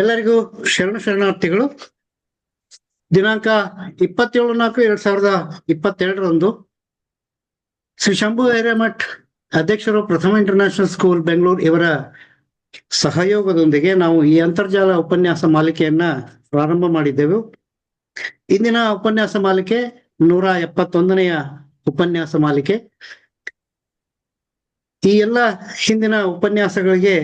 ಎಲ್ಲರಿಗೂ ಶರಣಾರ್ಥಿಗಳು. ದಿನಾಂಕ 27/4/2022 ಶ್ರೀ ಶಂಭು ಹಿರೇಮಠ್ ಅಧ್ಯಕ್ಷರು ಪ್ರಥಮ ಇಂಟರ್ನ್ಯಾಷನಲ್ ಸ್ಕೂಲ್ ಬೆಂಗಳೂರು ಇವರ ಸಹಯೋಗದೊಂದಿಗೆ ನಾವು ಈ ಅಂತರ್ಜಾಲ ಉಪನ್ಯಾಸ ಮಾಲಿಕೆಯನ್ನ ಪ್ರಾರಂಭ ಮಾಡಿದ್ದೆವು. ಇಂದಿನ ಉಪನ್ಯಾಸ ಮಾಲಿಕೆ 171ನೆಯ ಉಪನ್ಯಾಸ ಮಾಲಿಕೆ. ಈ ಎಲ್ಲ ಹಿಂದಿನ ಉಪನ್ಯಾಸಗಳಿಗೆ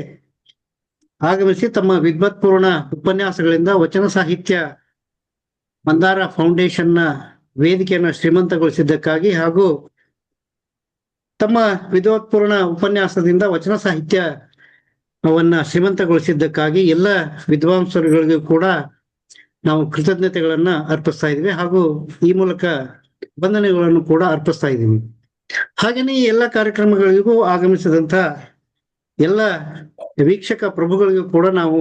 ಆಗಮಿಸಿ ತಮ್ಮ ವಿದ್ವತ್ಪೂರ್ಣ ಉಪನ್ಯಾಸಗಳಿಂದ ವಚನ ಸಾಹಿತ್ಯ ಮಂದಾರ ಫೌಂಡೇಶನ್ನ ವೇದಿಕೆಯನ್ನು ಶ್ರೀಮಂತಗೊಳಿಸಿದ್ದಕ್ಕಾಗಿ ಹಾಗೂ ತಮ್ಮ ವಿದ್ವತ್ಪೂರ್ಣ ಉಪನ್ಯಾಸದಿಂದ ವಚನ ಸಾಹಿತ್ಯವನ್ನ ಶ್ರೀಮಂತಗೊಳಿಸಿದ್ದಕ್ಕಾಗಿ ಎಲ್ಲ ವಿದ್ವಾಂಸರುಗಳಿಗೂ ಕೂಡ ನಾವು ಕೃತಜ್ಞತೆಗಳನ್ನ ಅರ್ಪಿಸ್ತಾ ಇದ್ದೀವಿ ಹಾಗೂ ಈ ಮೂಲಕ ವಂದನೆಗಳನ್ನು ಕೂಡ ಅರ್ಪಿಸ್ತಾ ಇದ್ದೀವಿ. ಹಾಗೇನೆ ಈ ಎಲ್ಲ ಕಾರ್ಯಕ್ರಮಗಳಿಗೂ ಆಗಮಿಸಿದಂತ ಎಲ್ಲ ವೀಕ್ಷಕ ಪ್ರಭುಗಳಿಗೂ ಕೂಡ ನಾವು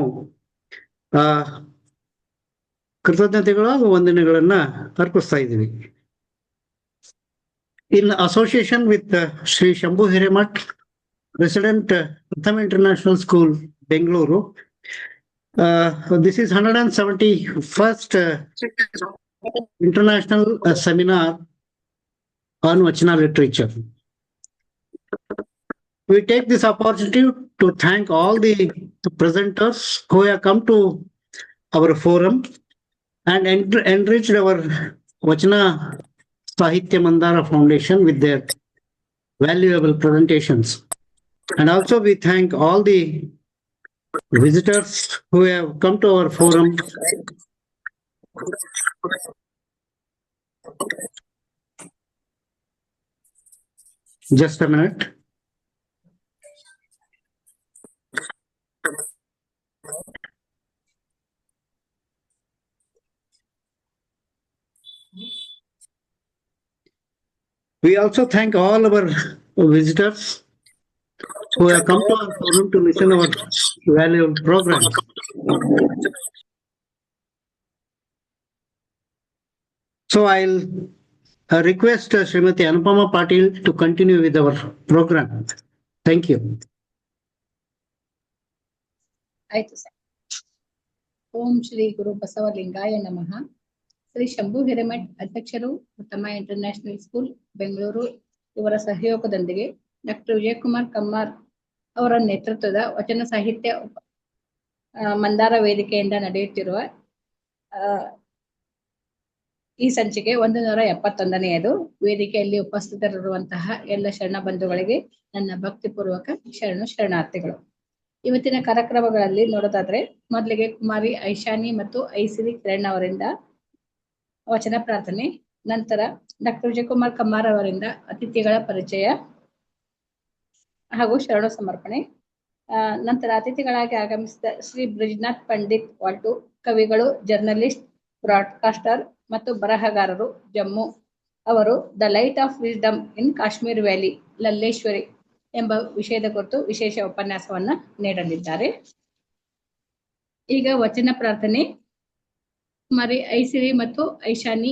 ಕೃತಜ್ಞತೆಗಳು ಹಾಗೂ ವಂದನೆಗಳನ್ನ ಅರ್ಪಿಸ್ತಾ ಇದ್ದೀವಿ. In association with Shri Shambhu Hiremath, President Pratham International School, Bengaluru, this is 171st International Seminar on Vachana Literature. We take this opportunity to thank all the presenters who have come to our forum and enriched our Vachana Sahitya Mandara Foundation with their valuable presentations. And also we thank all the visitors who have come to our forum. Just a minute. We also thank all our visitors who have come to our forum to listen to our valuable program. So I'll request Srimati Anupama Patil to continue with our program. Thank you. Om Shri Guru Basavalingaya Namaha. Shri Shambhu Hiremath ಅಧ್ಯಕ್ಷರು ಪ್ರಥಮ international school Bengaluru ಇವರ ಸಹಯೋಗದೊಂದಿಗೆ doctor Vijayakumar Kammar ಅವರ ನೇತೃತ್ವದ ವಚನ ಸಾಹಿತ್ಯ ಮಂದಾರ ವೇದಿಕೆಯಿಂದ ನಡೆಯುತ್ತಿರುವ ಈ ಸಂಚಿಕೆ 171ನೆಯದು. ವೇದಿಕೆಯಲ್ಲಿ ಉಪಸ್ಥಿತರಿರುವಂತಹ ಎಲ್ಲ ಶರಣ ಬಂಧುಗಳಿಗೆ ನನ್ನ ಭಕ್ತಿಪೂರ್ವಕ ಶರಣಾರ್ಥಿಗಳು. ಇವತ್ತಿನ ಕಾರ್ಯಕ್ರಮಗಳಲ್ಲಿ ನೋಡೋದಾದ್ರೆ ಮೊದಲಿಗೆ ಕುಮಾರಿ ಐಶಾನಿ ಮತ್ತು ಐಸಿರಿ ಕಿರಣ್ ಅವರಿಂದ ವಚನ ಪ್ರಾರ್ಥನೆ, ನಂತರ ಡಾಕ್ಟರ್ ವಿಜಯಕುಮಾರ್ ಕಮ್ಮಾರ್ ಅವರಿಂದ ಅತಿಥಿಗಳ ಪರಿಚಯ ಹಾಗೂ ಶರಣ ಸಮರ್ಪಣೆ, ನಂತರ ಅತಿಥಿಗಳಾಗಿ ಆಗಮಿಸಿದ ಶ್ರೀ ಬ್ರಿಜ್ ನಾಥ್ ಪಂಡಿತ್ ವಾಟ್ಲೂ, ಕವಿಗಳು, ಜರ್ನಲಿಸ್ಟ್, ಬ್ರಾಡ್ಕಾಸ್ಟರ್ ಮತ್ತು ಬರಹಗಾರರು, ಜಮ್ಮು ಅವರು the light of wisdom in Kashmir valley Lalleshwari ಎಂಬ ವಿಷಯದ ಕುರಿತು ವಿಶೇಷ ಉಪನ್ಯಾಸವನ್ನ ನೀಡಲಿದ್ದಾರೆ. ಈಗ ವಚನ ಪ್ರಾರ್ಥನೆ ಕುಮಾರಿ ಐಸಿರಿ ಮತ್ತು ಐಶಾನಿ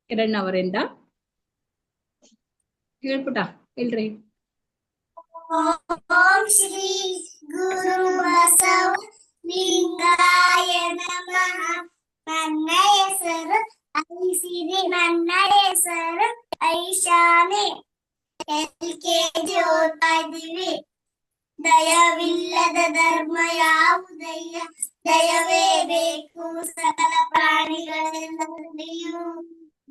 ಕಿರಣ್ ಅವರಿಂದ. ಹೇಳ್ಬಿಟ್ಟ ಇಲ್ರಿ. ಓಂ ಶ್ರೀ ಗುರು ಬಸವಲಿಂಗಾಯ ನಮಃ. ನನ್ನ ಹೆಸರು ಐಸಿರಿ, ನನ್ನ ಹೆಸರು ಐಶಾನಿ. LKG ಓದ್ತಾ ಇದ್ದೀವಿ. ದಯವಿಲ್ಲದ ಧರ್ಮ ಯಾವುದಯ್ಯ, ದಯವೇ ಬೇಕು ಸಕಲ ಪ್ರಾಣಿಗಳೆಲ್ಲರಿಗೂ.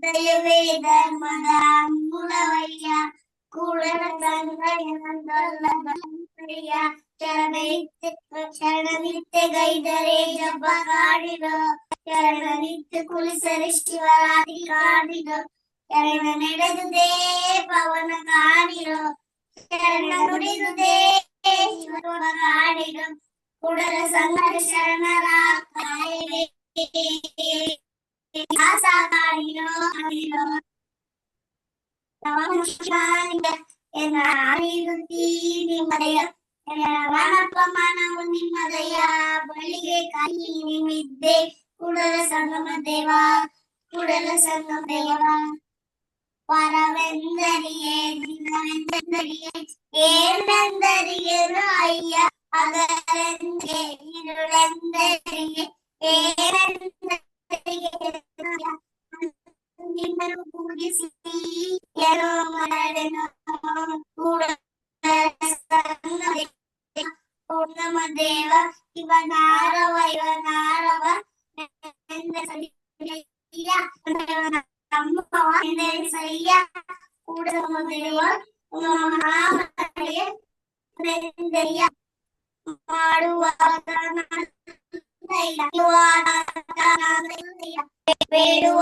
ದಯವೇ ಧರ್ಮದ ಮೂಲವಯ್ಯ, ಕೂಡಲ ಸಂಗಯ್ಯ. ಶರಣನಿತ್ಯ ಗೈದರೆ ಜಬ್ಬ ಕಾಡಿರೋ, ಶರಣನಿತ್ಯ ಕುಲಿಸರಿ ಶಿವರಾತ್ರಿ ಕಾಡಿರೋ. ಶರಣ ನಡೆದುದೇ ಪವನ ಕಾಡಿರೋ, ಶರಣ ನುಡಿದುದೇ ಶಿವ ಕಾಡಿರೋ. ಕೂಡಲ ಸಂಗರ ಶರಣರ ಕಾಯಿಲೆ ಕಾಡಿರೋ. ನಿಮ್ಮದಯ ವನಪಮಾನವು ನಿಮ್ಮದಯ, ಬಳಿಗೆ ಕೈ ನಿಮ್ಮಿದ್ದೆ. ಕೂಡಲ ಸಂಗಮ ದೇವ, ಕೂಡಲ ಸಂಗಮ ದೇವ. ಪರವೆಂದರಿಯೇ ದಿನವೆಂದರಿಯೇ ಏನೆಂದರಿಯೇನು ಅಯ್ಯ, ಅದರೆಂದೇ ഇരുಳೆಂದರಿಯೇ ನಿನ್ನನ್ನು ಪೂಜಿಸಿ ಏನೋ ಮಾಡೇನೋ ಪೂರ್ಣಮ ದೇವ ಇವನಾರವ ಸಯ್ಯ ಕೂಡಮ ದೇವ ಮಹಾಮನೆಯ ಮಾಡುವ ಬೇಡುವ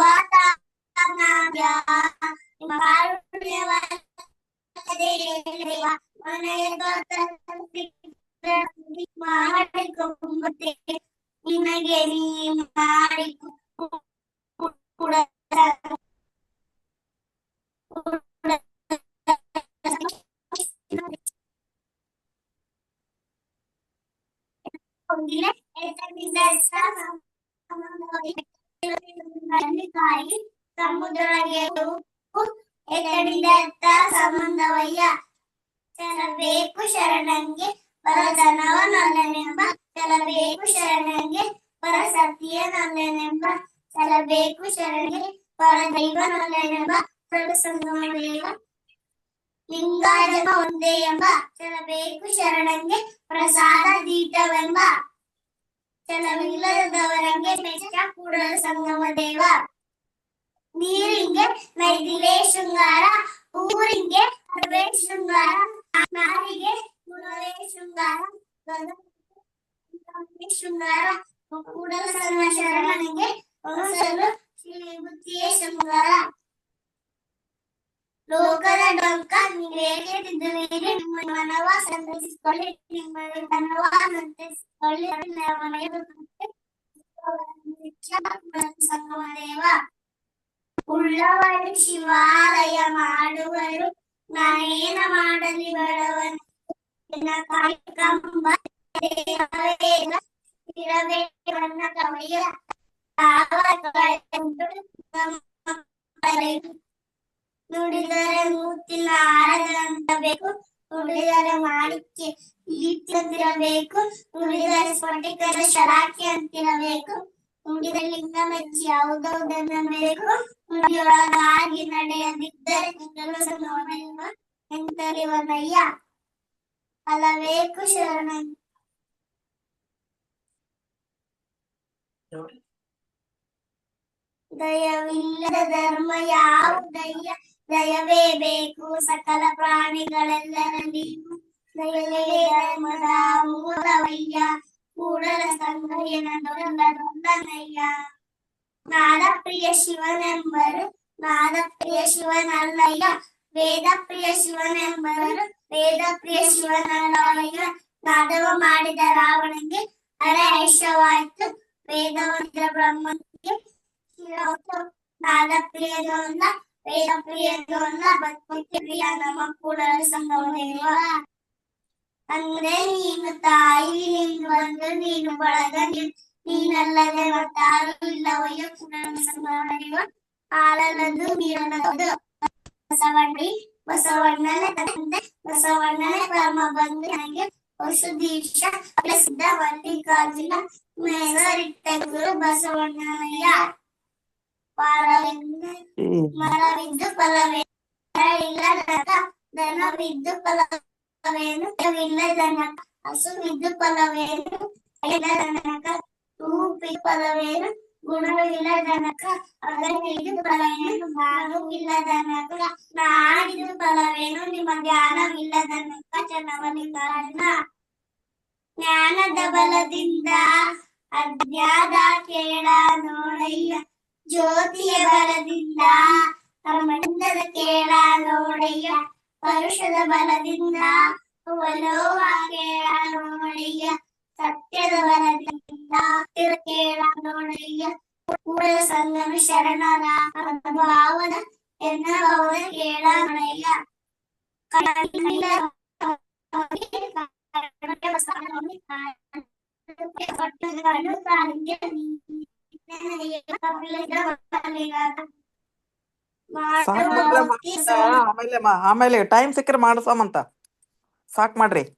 ಮಾಡಿಕೊಂಬತ್ತೆ ನಿನಗೆ ನೀ ಮಾಡಿ ಸಮುದ್ರಗೆ ಎತ್ತಡಿದತ್ತ ಸಂಬಂಧವಯ್ಯ ಚಲಬೇಕು ಶರಣಂಗೆ ಪರಧನವನೊಲ್ಲನೆಂಬ ಚಲಬೇಕು ಶರಣಂಗೆ ಪರಸತಿಯನೊಲ್ಲನೆಂಬ ಚಲಬೇಕು ಶರಣಗೆ ಪರದೈವನೊಲ್ಲನೆಂಬ ಸರ್ವಸಂಗಮದೇವ ಲಿಂಗಾಜಮ ಒಂದೇ ಎಂಬ ಚಲಬೇಕು ಶರಣಂಗೆ ಪ್ರಸಾದ ದೀಟವೆಂಬ ಚಲವಿಲ್ಲದವರಂಗೆ ಮೆಚ್ಚ ಕೂಡಲ ಸಂಗಮ ದೇವ ನೀರಿಂಗೆ ನೈದಿಲೆ ಶೃಂಗಾರ ಊರಿಂಗೆ ಅರವೇ ಶೃಂಗಾರ ನಾರಿಗೆ ಗುಣವೇ ಶೃಂಗಾರ ಶೃಂಗಾರ ಕೂಡಲ ಸಂಗಮ ಶರಣನಿಗೆ ಹೊಸಲು ಶ್ರೀ ವಿಭೂತಿಯೇ ಶೃಂಗಾರ ಲೋಕದ ಡೊಂಕ ನೀವೇಕೆ ತಿದ್ದುವಿರಿ ನಿಮ್ಮ ಮನವ ಸಂತೈಸಿಕೊಳ್ಳಿ ನಿಮ್ಮ ಮನವ ಸಂತೈಸಿಕೊಳ್ಳಿ ಸಂಗಮದೇವ ಉಳ್ಳವರು ಶಿವಾಲಯ ಮಾಡುವರು ನಾನೇನ ಮಾಡಲಿ ಬಡವನ ಕಂಬ ಇರಬೇಕನ್ನ ಕವಿಯ ನುಡಿದರೆ ಮೂತಿನ ಆರದಂತ ಬೇಕು ನುಡಿದರೆ ಮಾಣಿಕ್ಯ ಇಲ್ಲಿರಬೇಕು ನುಡಿದರೆ ಸ್ಫಟಿಕದ ಶರಾಕಿ ಅಂತಿರಬೇಕು ನುಡಿದರೆ ಲಿಂಗ ಮೆಚ್ಚಿ ಯಾವುದನ್ನಬೇಕು ನುಡಿಯೊಳಗಾಗಿ ನಡೆಯದಿದ್ದರೆ ಎಂತರಿವನಯ್ಯ ಅಲಬೇಕು ಶರಣ ದಯವಿಲ್ಲದ ಧರ್ಮ ಯಾವುದಯ್ಯ ದಯವೇ ಬೇಕು ಸಕಲ ಪ್ರಾಣಿಗಳೆಲ್ಲರಲ್ಲಿಯೂ ದಯವೇ ಧರ್ಮದ ಮೂಲವಯ್ಯ ಕೂಡಲ ಸಂಗಯ್ಯನಯ್ಯ ನಾದ ಪ್ರಿಯ ಶಿವನೆಂಬರು ನಾದ ಪ್ರಿಯ ಶಿವನಲ್ಲಯ್ಯ ವೇದ ಪ್ರಿಯ ಶಿವನೆಂಬರು ವೇದ ಪ್ರಿಯ ಶಿವನಲ್ಲಯ್ಯ ನಾದವ ಮಾಡಿದ ರಾವಣನಿಗೆ ಅರೆ ಐಶ್ವವಾಯ್ತು ವೇದವಂತ ಬ್ರಹ್ಮನಿಗೆ ನಾದ ಪ್ರಿಯದೋಲ್ಲ ವೇದ ಪ್ರಿಯದೋಲ್ಲ ಭಕ್ತಿ ಪ್ರಿಯ ನಮ್ಮ ಕೂಡಲ ಸಂಗಮದೇವ ಅಂದ್ರೆ ನೀನು ತಾಯಿ ನೀನು ಬಂದು ನೀನು ಬಳಗ ನೀನಲ್ಲದೆ ಮತ್ತಾರು ಇಲ್ಲವಯ್ಯ ಕೂಡಲ ಸಂಗಮದೇವ ಹಾಲಲ್ಲದು ನೀರಲ್ಲದು ಬಸವಣ್ಣನ ತಂದೆ ಬಸವಣ್ಣನ ಕರ್ಮ ಬಂದು ನನಗೆ ಹೊಸ ದೀಕ್ಷ ಸಿದ್ಧ ಮಲ್ಲಿಕಾರ್ಜುನ ಮೇಸರಿಟ್ಟ ಗುರು ಬಸವಣ್ಣನಯ್ಯ ಮರವಿದ್ದು ಫಲವೇನು ದನವಿದ್ದು ಫಲವೇನು ದನಕ ಹಸುವಿದ್ದು ಫಲವೇನು ದನಕ ರೂಪಿ ಫಲವೇನು ಗುಣವಿಲ್ಲ ದನಕ ಅಗತ್ಯವಿದ್ದು ಫಲವೇನು ಜ್ಞಾನವಿಲ್ಲ ದನಕ ನಾಡಿದ್ದು ಫಲವೇನು ನಿಮ್ಮ ಜ್ಞಾನವಿಲ್ಲ ದನಕ ಚನ್ನಮಲ್ಲಿಕಾರ್ಜುನ ಜ್ಞಾನದ ಬಲದಿಂದ ಅಜ್ಞಾದ ಕೇಳ ನೋಡಯ್ಯ ಜ್ಯೋತಿಯ ಬಲದಿಂದ ಮಂಡದ ಕೇಳ ನೋಡಯ್ಯ ಪರುಷದ ಬಲದಿಂದ ಒಲೋಹ ಕೇಳ ನೋಡಯ್ಯ ಸತ್ಯದ ಬಲದಿಂದ ಕೇಳ ನೋಡಯ್ಯ ಕೂಡಲ ಸಂಗಮ ಶರಣರ ಭಾವನ ಎನ್ನ ಭಾವನ ಕೇಳ ನೋಡಯ್ಯ ಆಮೇಲೆ ಟೈಮ್ ಸಿಕ್ಕರೆ ಮಾಡ್ಸಮಂತ ಸಾಕ್ ಮಾಡ್ರಿ.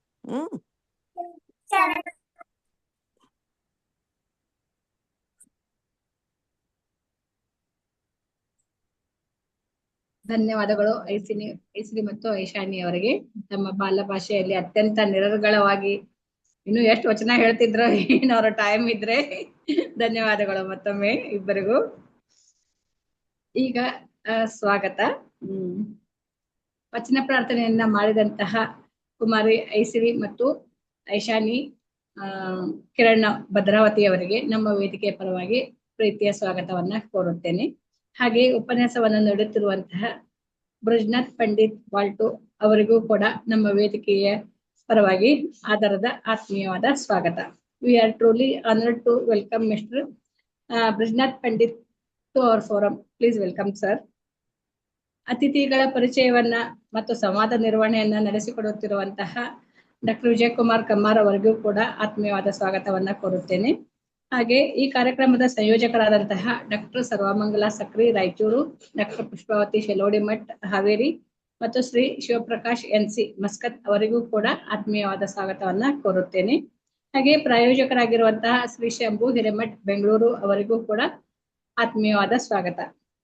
ಧನ್ಯವಾದಗಳು ಐಸಿನಿ ಮತ್ತು ಐಶಾನಿ ಅವರಿಗೆ. ತಮ್ಮ ಬಾಲ ಭಾಷೆಯಲ್ಲಿ ಅತ್ಯಂತ ನಿರರ್ಗಳವಾಗಿ ಇನ್ನು ಎಷ್ಟು ವಚನ ಹೇಳ್ತಿದ್ರು ಏನವರ ಟೈಮ್ ಇದ್ರೆ. ಧನ್ಯವಾದಗಳು ಮತ್ತೊಮ್ಮೆ ಇಬ್ಬರಿಗೂ. ಈಗ ಸ್ವಾಗತ. ವಚನ ಪ್ರಾರ್ಥನೆಯನ್ನ ಮಾಡಿದಂತಹ ಕುಮಾರಿ ಐಸಿರಿ ಮತ್ತು ಐಶಾನಿ ಕಿರಣ್ ಭದ್ರಾವತಿ ಅವರಿಗೆ ನಮ್ಮ ವೇದಿಕೆಯ ಪರವಾಗಿ ಪ್ರೀತಿಯ ಸ್ವಾಗತವನ್ನ ಕೋರುತ್ತೇನೆ. ಹಾಗೆ ಉಪನ್ಯಾಸವನ್ನು ನೀಡುತ್ತಿರುವಂತಹ ಬ್ರಿಜ್ ನಾಥ್ ಪಂಡಿತ್ ವಾಲ್ಟೋ ಅವರಿಗೂ ಕೂಡ ನಮ್ಮ ವೇದಿಕೆಯ ಪರವಾಗಿ ಆಧಾರದ ಆತ್ಮೀಯವಾದ ಸ್ವಾಗತ. We are truly honoured to welcome mister Brij Nath Pandit to our forum. Please welcome sir. ಅತಿಥಿಗಳ ಪರಿಚಯವನ್ನ ಮತ್ತು ಸಂವಾದ ನಿರ್ವಹಣೆಯನ್ನ ನಡೆಸಿಕೊಡುತ್ತಿರುವಂತಹ ಡಾಕ್ಟರ್ ವಿಜಯಕುಮಾರ್ ಕಮ್ಮಾರ್ ಅವರಿಗೂ ಕೂಡ ಆತ್ಮೀಯವಾದ ಸ್ವಾಗತವನ್ನ ಕೋರುತ್ತೇನೆ. ಹಾಗೆ ಈ ಕಾರ್ಯಕ್ರಮದ ಸಂಯೋಜಕರಾದಂತಹ ಡಾಕ್ಟರ್ ಸರ್ವಮಂಗಲ ಸಕ್ರಿ ರಾಯಚೂರು, ಡಾಕ್ಟರ್ ಪುಷ್ಪಾವತಿ ಶೆಲೋಡಿಮಠ್ ಹಾವೇರಿ ಮತ್ತು ಶ್ರೀ ಶಿವಪ್ರಕಾಶ್ NC ಮಸ್ಕತ್ ಅವರಿಗೂ ಕೂಡ ಆತ್ಮೀಯವಾದ ಸ್ವಾಗತವನ್ನ ಕೋರುತ್ತೇನೆ. ಹಾಗೆ ಪ್ರಾಯೋಜಕರಾಗಿರುವಂತಹ ಶ್ರೀ ಶಂಭು ಹಿರೇಮಠ್ ಬೆಂಗಳೂರು ಅವರಿಗೂ ಕೂಡ ಆತ್ಮೀಯವಾದ ಸ್ವಾಗತ.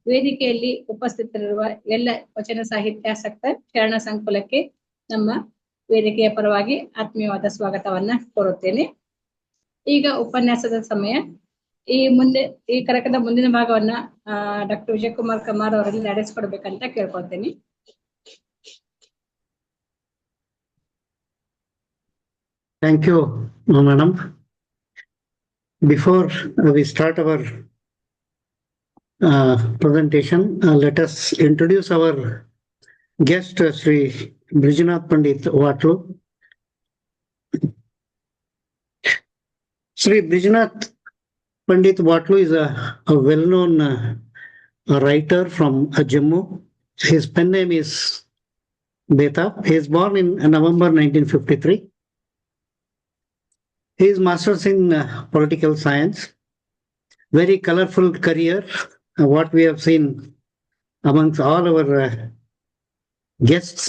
ವೇದಿಕೆಯಲ್ಲಿ ಉಪಸ್ಥಿತರಿರುವ ಎಲ್ಲ ವಚನ ಸಾಹಿತ್ಯಾಸಕ್ತ ಶರಣ ಸಂಕುಲಕ್ಕೆ ನಮ್ಮ ವೇದಿಕೆಯ ಪರವಾಗಿ ಆತ್ಮೀಯವಾದ ಸ್ವಾಗತವನ್ನ ಕೋರುತ್ತೇನೆ. ಈಗ ಉಪನ್ಯಾಸದ ಸಮಯ. ಈ ಕಾರ್ಯಕ್ರಮದ ಮುಂದಿನ ಭಾಗವನ್ನ ಡಾಕ್ಟರ್ ವಿಜಯಕುಮಾರ್ ಕಮ್ಮಾರ್ ಅವರಲ್ಲಿ ನಡೆಸಿಕೊಡ್ಬೇಕಂತ ಕೇಳ್ಕೊಳ್ತೇನೆ. Thank you, madam. Before we start our presentation, let us introduce our guest, Shri Brij Nath Pandit Watloo. Shri Brij Nath Pandit Watloo is a well-known writer from Jammu. His pen name is Betab. He is born in November 1953. He is master's in political science. Very colorful career. What we have seen amongst all our guests: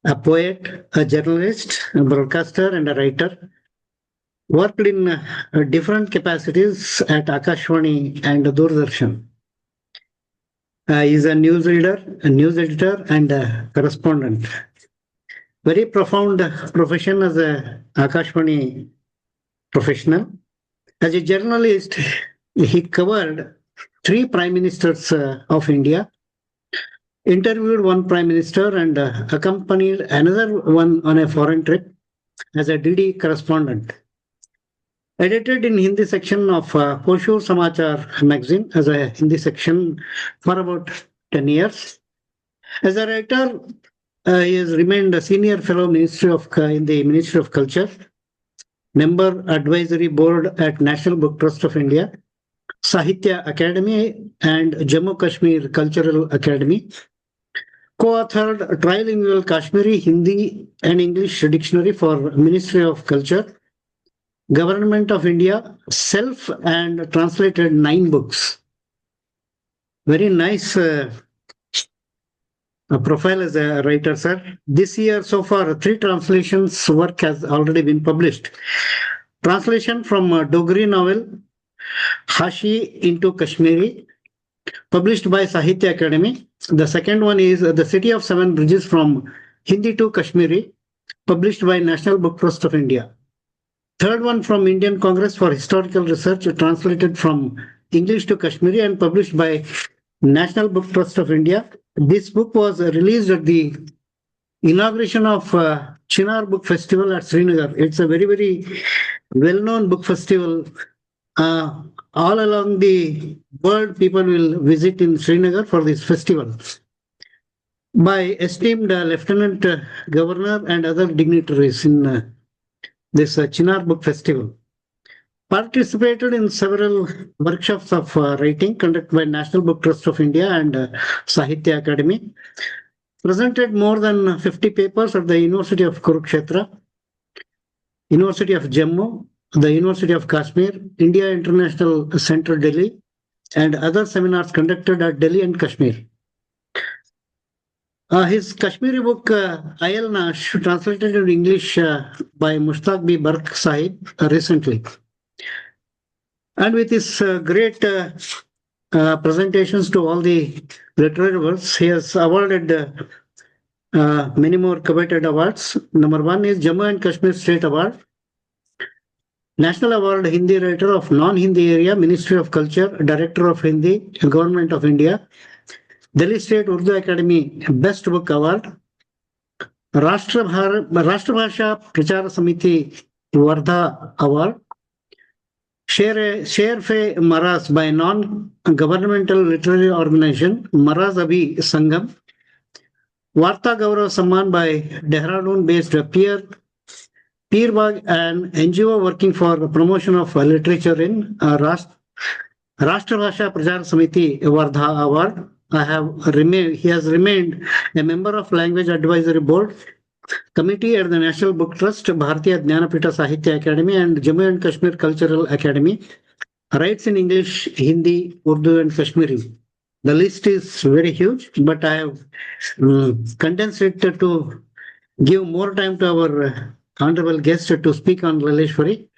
a poet, a journalist, a broadcaster, and a writer. Worked in different capacities at Akashvani and Doordarshan. He is a news reader, a news editor, and a correspondent. Very profound profession as a Akashvani professional. As a journalist, he covered 3 prime ministers of India, interviewed one prime minister, and accompanied another one on a foreign trip as a DD correspondent. Edited in Hindi section of Koshur Samachar magazine as a Hindi section for about 10 years. As a writer, he has remained a senior fellow in the Ministry of Culture, member advisory board at National Book Trust of India, Sahitya Academy, and Jammu Kashmir Cultural Academy. Co-authored trilingual Kashmiri, Hindi, and English dictionary for Ministry of Culture, Government of India, self, and translated 9 books. Very nice profile as a writer, sir. This year, so far, 3 translations work has already been published. Translation from Dogri novel, Hashi into Kashmiri, published by Sahitya Academy. The second one is The City of 7 Bridges from Hindi to Kashmiri, published by National Book Trust of India. Third one from Indian Congress for Historical Research, translated from English to Kashmiri and published by National Book Trust of India. This book was released at the inauguration of Chinar Book Festival at Srinagar. It's a very, very well-known book festival. All along the world, people will visit in Srinagar for this festival by esteemed Lieutenant Governor and other dignitaries in this Chinar Book Festival. Participated in several workshops of writing conducted by National Book Trust of India and Sahitya Academy. Presented more than 50 papers at the University of Kurukshetra, University of Jammu, the University of Kashmir, India International Center, Delhi, and other seminars conducted at Delhi and Kashmir. His Kashmiri book, Ayal Nash, translated in English by Mushtaq B. Bark Sahib recently. And with his great presentations to all the literary works. He has awarded many more coveted awards. Number one is Jammu and Kashmir State Award, National Award Hindi Writer of Non-Hindi Area, Ministry of Culture, Director of Hindi, Government of India, Delhi State Urdu Academy Best Book Award, Rashtrabhasha Prachar Samiti Wardha Award, Sher-e Maras by non-governmental literary organization Maras Abhi Sangam, Varta Gaurav Samman by Dehradun-based Peerbag, an NGO working for the promotion of literature in Rashtrabhasha Prachar Samiti Wardha Award. He has remained a member of Language Advisory Board Committee at the National Book Trust, Bharatiya Jnanapita Sahitya Academy, and Jammu and Kashmir Cultural Academy. Writes in English, Hindi, Urdu, and Kashmiri. The list is very huge, but I have condensed it to give more time to our honorable guest to speak on Lalleshwari.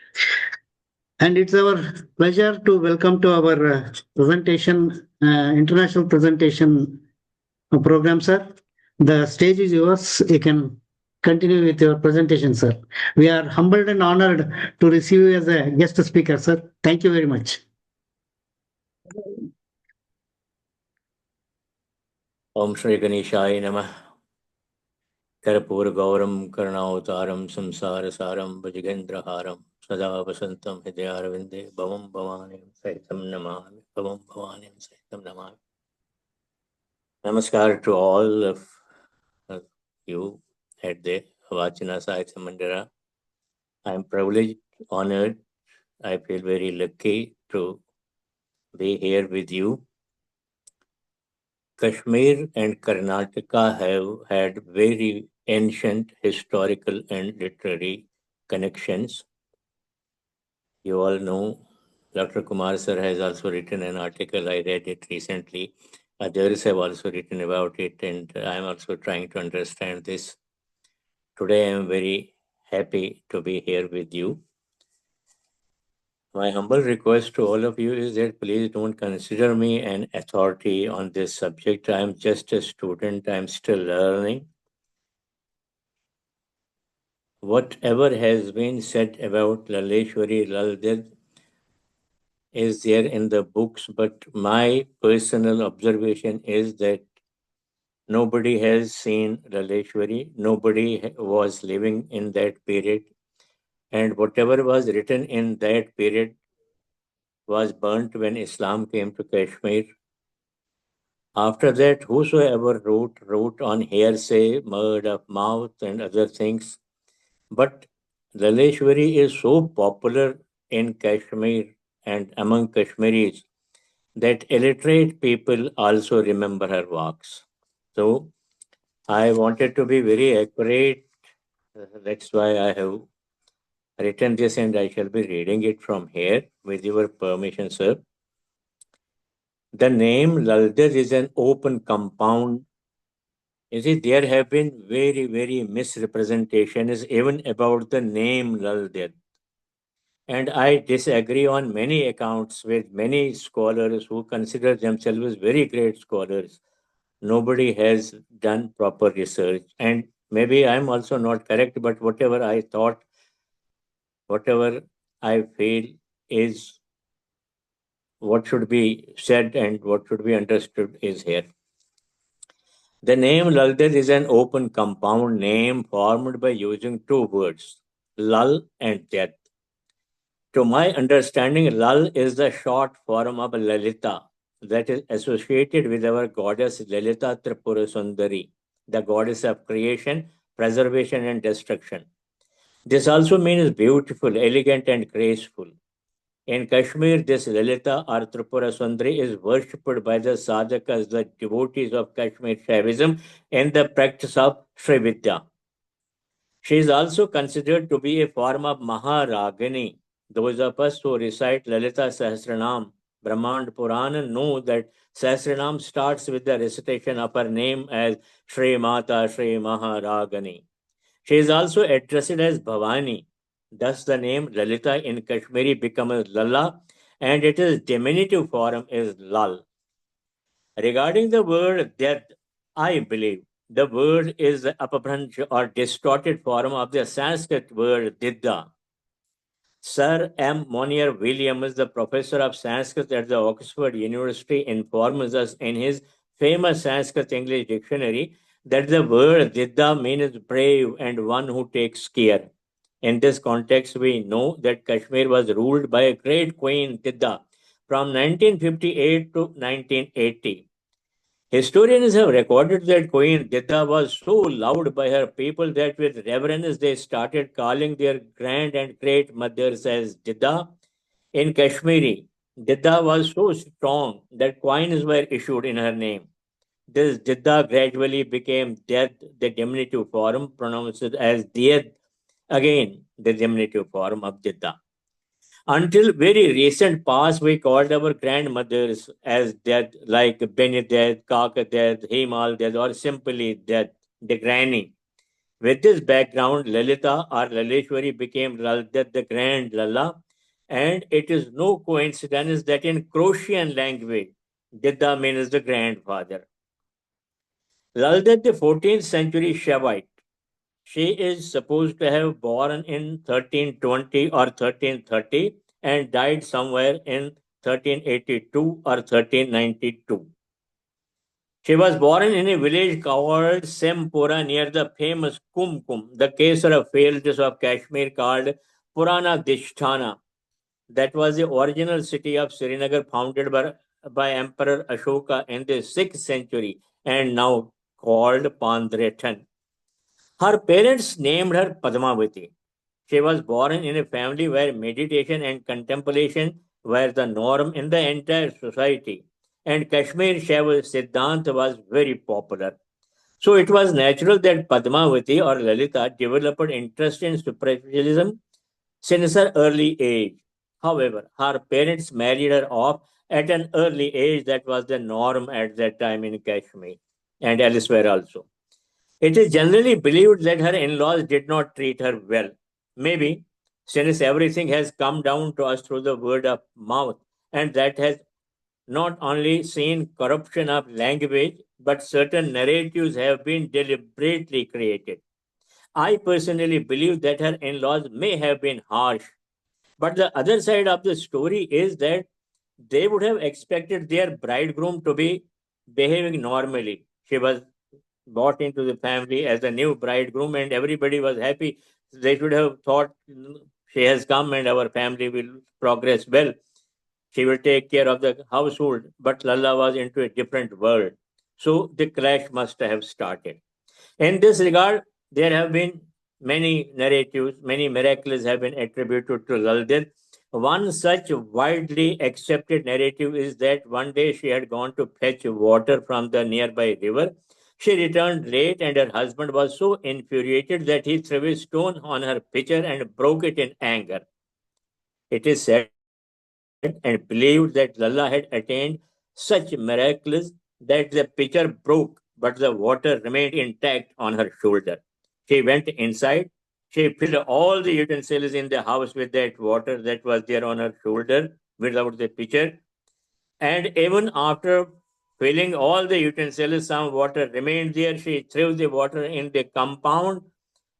And it's our pleasure to welcome to our presentation, international presentation program, sir. The stage is yours. You can continue with your presentation, sir. We are humbled and honored to receive you as a guest speaker, sir. Thank you very much. Om Shri Ganeshaya Namah. Karpur Gauram Karnautaram Samsara Saram Bhajagendraharam Sada Vasantam Hidayarvinde Bhavam Bhavanim Saitam Namami Bhavam Bhavanim Saitam Namami. Namaskar to all of you at the Vachanasahitya Mandara. I am privileged, honored. I feel very lucky to be here with you. Kashmir and Karnataka have had very ancient historical and literary connections. You all know Dr. Kumar sir has also written an article. I read it recently. Others have also written about it, and I am also trying to understand this. Today I am very happy to be here with you. My humble request to all of you is that please don't consider me an authority on this subject. I am just a student. I am still learning. Whatever has been said about Lalleshwari, Lalla Ded is there in the books, but my personal observation is that nobody has seen Lalleshwari. Nobody was living in that period. And whatever was written in that period was burnt when Islam came to Kashmir. After that, whosoever wrote on hearsay, word of mouth, and other things. But Lalleshwari is so popular in Kashmir and among Kashmiris that illiterate people also remember her works. So I wanted to be very accurate. That's why I have written this, and I shall be reading it from here with your permission, sir. The name Lalla Ded is an open compound. You see, there have been very misrepresentations even about the name Lalla Ded. And I disagree on many accounts with many scholars who consider themselves very great scholars. Nobody has done proper research. And maybe I'm also not correct, but whatever I thought, whatever I feel is what should be said and what should be understood is here. The name Lalla Ded is an open compound name formed by using two words, Lal and Ded. To my understanding, Lal is the short form of Lalita that is associated with our goddess Lalita Tripura Sundari, the goddess of creation, preservation, and destruction. This also means beautiful, elegant, and graceful. In Kashmir, this Lalita or Tripura Sundari is worshipped by the sadhakas, the devotees of Kashmir Shaivism, in the practice of Shri Vidya. She is also considered to be a form of Maharagini. Those of us who recite Lalita Sahasranam, Brahmand Purana know that Sahasranam starts with the recitation of her name as Shri Mata Shri Maharagini. She is also addressed as Bhavani. Thus the name Lalita in Kashmiri becomes Lalla, and its diminutive form is Lal. Regarding the word death, I believe the word is the upbranch or distorted form of the Sanskrit word didda. Sir M. Monier Williams, the professor of Sanskrit at the Oxford University, informs us in his famous Sanskrit English dictionary that the word didda means brave and one who takes care. In this context, we know that Kashmir was ruled by a great queen Didda from 1958 to 1980. Historians have recorded that Queen Didda was so loved by her people that with reverence they started calling their grand and great mothers as Didda. In Kashmiri, Didda was so strong that coins were issued in her name. This Didda gradually became Ded, the diminutive form, pronounced as Died, again the diminutive form of Didda. Until very recent past, we called our grandmothers as Ded, like Beni Ded, Kaka Ded, Himal Ded, or simply Ded, the granny. With this background, Lalita or Lalleshwari became Lal Ded, the grand Lalla, and it is no coincidence that in Croatian language, Didda means the grandfather. Lal Ded, the 14th century Shavite, she is supposed to have born in 1320 or 1330 and died somewhere in 1382 or 1392. She was born in a village called Sempura near the famous Kumkum, the Kesara fields of Kashmir called Purana Dishtana. That was the original city of Srinagar founded by Emperor Ashoka in the 6th century and now called Pandretan. Her parents named her Padmavati. She was born in a family where meditation and contemplation were the norm in the entire society, and Kashmir Shaiva Siddhant was very popular. So it was natural that Padmavati or Lalita developed interest in spiritualism since her early age. However, her parents married her off at an early age that was the norm at that time in Kashmir and elsewhere also. It is generally believed that her in laws did not treat her well. Maybe since everything has come down to us through the word of mouth, and that has not only seen corruption of language, but certain narratives have been deliberately created. I personally believe that her in laws may have been harsh, but the other side of the story is that they would have expected their bridegroom to be behaving normally. She was brought into the family as a new bridegroom, and everybody was happy. They should have thought, she has come and our family will progress well. She will take care of the household. But Lalla was into a different world. So the clash must have started. In this regard, there have been many narratives, many miracles have been attributed to Lalded. One such widely accepted narrative is that one day she had gone to fetch water from the nearby river. She returned late, and her husband was so infuriated that he threw a stone on her pitcher and broke it in anger. It is said and believed that Lalla had attained such miracles that the pitcher broke, but the water remained intact on her shoulder. She went inside. She filled all the utensils in the house with that water that was there on her shoulder without the pitcher. And even after filling all the utensils, some water remained there. She threw the water in the compound,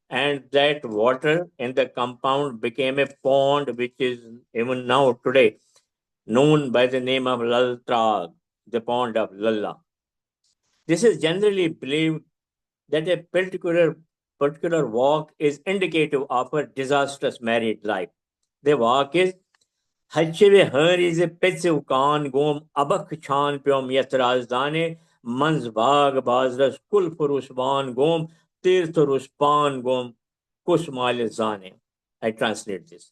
and that water in the compound became a pond, which is even now today known by the name of Lal Trag, the pond of Lalla. This is generally believed that a particular walk is indicative of a disastrous married life. The walk is Hachive her is a petsu kan gom abak chan pyom yatrazdane manz bag bazras kul furusban gom tirthuruspan gom kusmal zane. I translate this.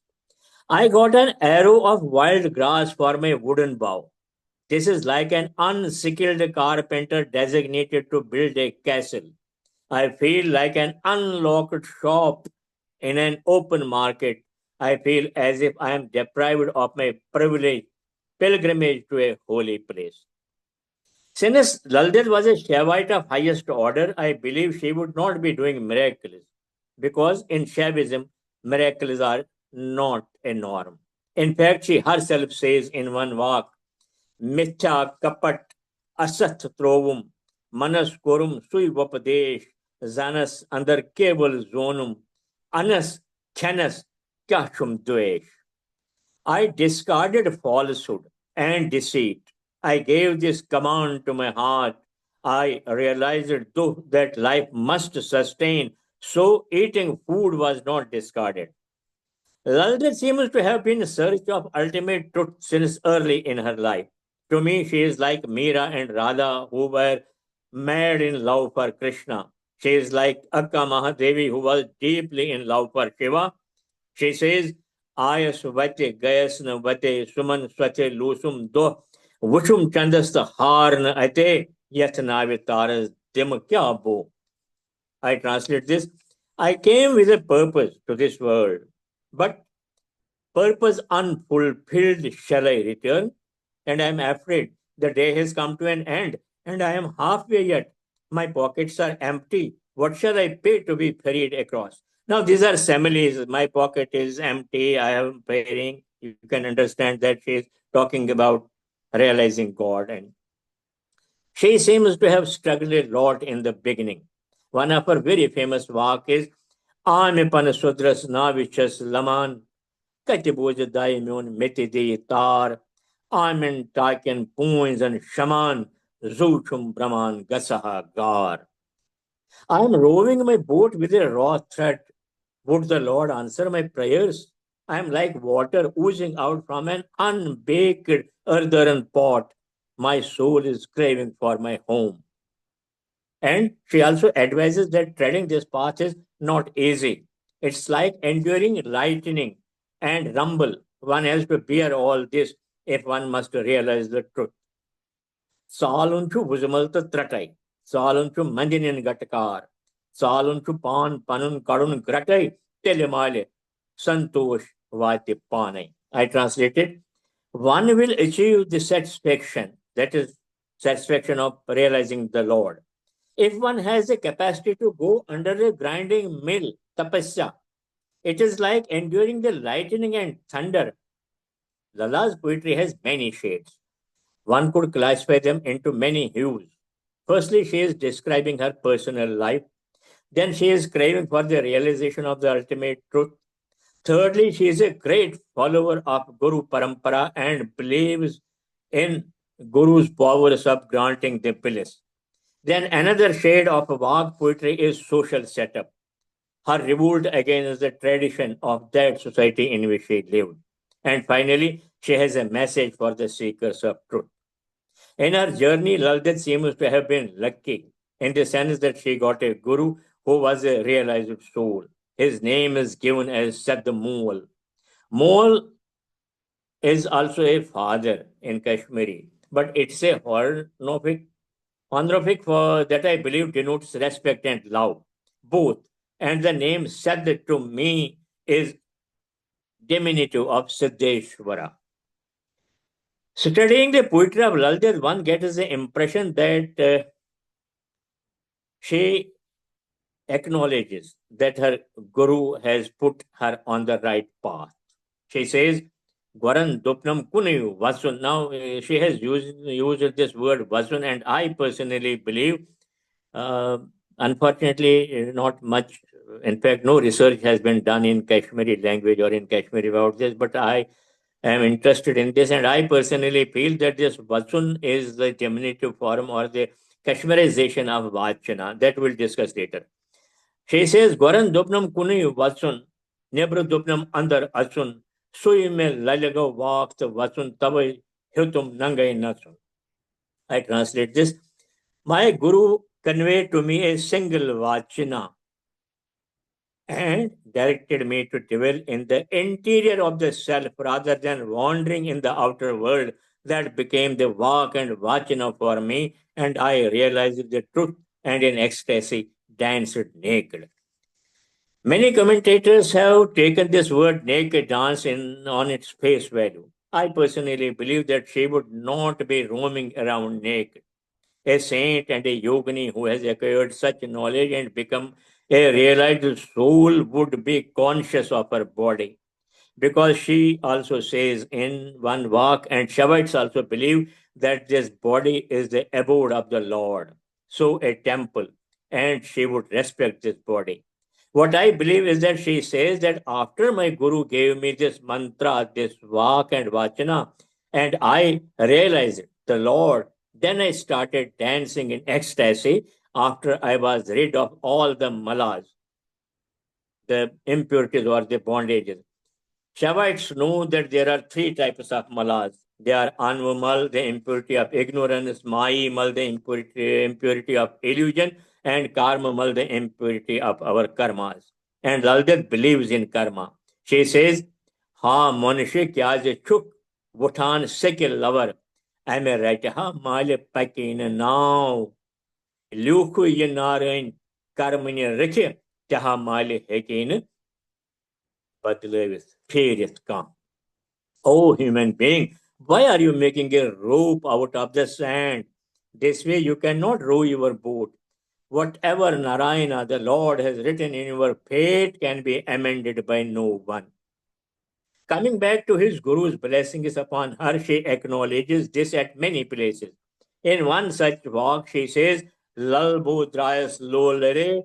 I got an arrow of wild grass for my wooden bow. This is like an unskilled carpenter designated to build a castle. I feel like an unlocked shop in an open market. I feel as if I am deprived of my privilege, pilgrimage to a holy place. Since Lalded was a Shaivite of highest order, I believe she would not be doing miracles because in Shaivism, miracles are not a norm. In fact, she herself says in one walk, Mithya Kapat asat trovum, manas korum sui vapadesh, zanas andar keval zonum, anas khanas kachum dvesh. I discarded falsehood and deceit. I gave this command to my heart. I realized though that life must sustain, so eating food was not discarded. Lalda seems to have been in search of ultimate truth since early in her life. To me, she is like Meera and Radha, who were mad in love for Krishna. She is like Akka Mahadevi, who was deeply in love for Shiva. She says, Ayas vate gayasna vate suman swate lusum do vushum chandasta harn ate yatnavitaras dim kya bo. I translate this. I came with a purpose to this world, but purpose unfulfilled shall I return? And I am afraid the day has come to an end, and I am halfway yet. My pockets are empty. What shall I pay to be ferried across? Now, these are similes. My pocket is empty. I am paying. You can understand that she is talking about realizing God. And she seems to have struggled a lot in the beginning. One of her very famous work is Amipan Sudras Navichas Laman Katibuja Daimyon Metidi Tar Amen Taken Poins and Shaman Zuchum Brahman Gasaha Gar. I am rowing my boat with a raw thread. Would the Lord answer my prayers? I am like water oozing out from an unbaked earthen pot. My soul is craving for my home. And she also advises that treading this path is not easy. It's like enduring lightning and rumble. One has to bear all this if one must realize the truth. Salunchu Vuzumalta Tratai, Salunchu Mandinin Gatakar, Salunchu Pan Panun Karun Gratai, Telemale, Santosh Vati Panai. I translated, one will achieve the satisfaction, that is, satisfaction of realizing the Lord. If one has the capacity to go under a grinding mill, tapasya, it is like enduring the lightning and thunder. Lala's poetry has many shades. One could classify them into many hues. Firstly, she is describing her personal life. Then she is craving for the realization of the ultimate truth. Thirdly, she is a great follower of Guru Parampara and believes in Guru's powers of granting the bliss. Then another shade of Vag poetry is social setup. Her revolt against the tradition of that society in which she lived. And finally, she has a message for the seekers of truth. In her journey, Lalla Ded seems to have been lucky in the sense that she got a guru who was a realized soul. His name is given as Sad Mool. Mool is also a father in Kashmiri, but it's a honorific for that I believe denotes respect and love, both. And the name Sad to me is diminutive of Siddheshwara. Studying the poetry of Lalla Ded, one gets the impression that she acknowledges that her guru has put her on the right path. She says, Gwaran Dupnam Kunayu Vasun. Now she has used this word Vasun, and I personally believe, unfortunately, not much. In fact, no research has been done in Kashmiri language or in Kashmiri about this, but I am interested in this, and I personally feel that this Vasun is the diminutive form or the Kashmirization of Vachana. That we'll discuss later. She says, Goran Dupnam Kuni Vasun, Nebra Dupnam Andar Asun, Suime Lalago Vakt Vasun Tavai Hutum Nangai Nasun. I translate this. My Guru conveyed to me a single Vachana and directed me to dwell in the interior of the self rather than wandering in the outer world. That became the walk and Vachana for me, and I realized the truth and in ecstasy danced naked. Many commentators have taken this word naked dance on its face value. I personally believe that she would not be roaming around naked. A saint and a yogini who has acquired such knowledge and become a realized soul would be conscious of her body. because she also says in one walk, and Shaivites also believe that this body is the abode of the Lord, so a temple, and she would respect this body. What I believe is that she says that after my Guru gave me this mantra, this vak and vachana, and I realized the Lord, then I started dancing in ecstasy after I was rid of all the malas, the impurities or the bondages. Shaivites know that there are three types of malas. They are anvamal, the impurity of ignorance, mayimal, the impurity of illusion, and karmamal, the impurity of our karmas. And Lalla Ded believes in karma. She says, Ha manushya kya je chuk, vutan sekil lover. I may write, ha male pakin now. Luku yinarin karmani rikhe, taha male hekin badlevis, period, come. Oh, human being, why are you making a rope out of the sand? This way you cannot row your boat. Whatever Narayana, the Lord, has written in your fate can be amended by no one. Coming back to his Guru's blessings upon her, she acknowledges this at many places. In one such walk, she says, Lalbo dryas lolere,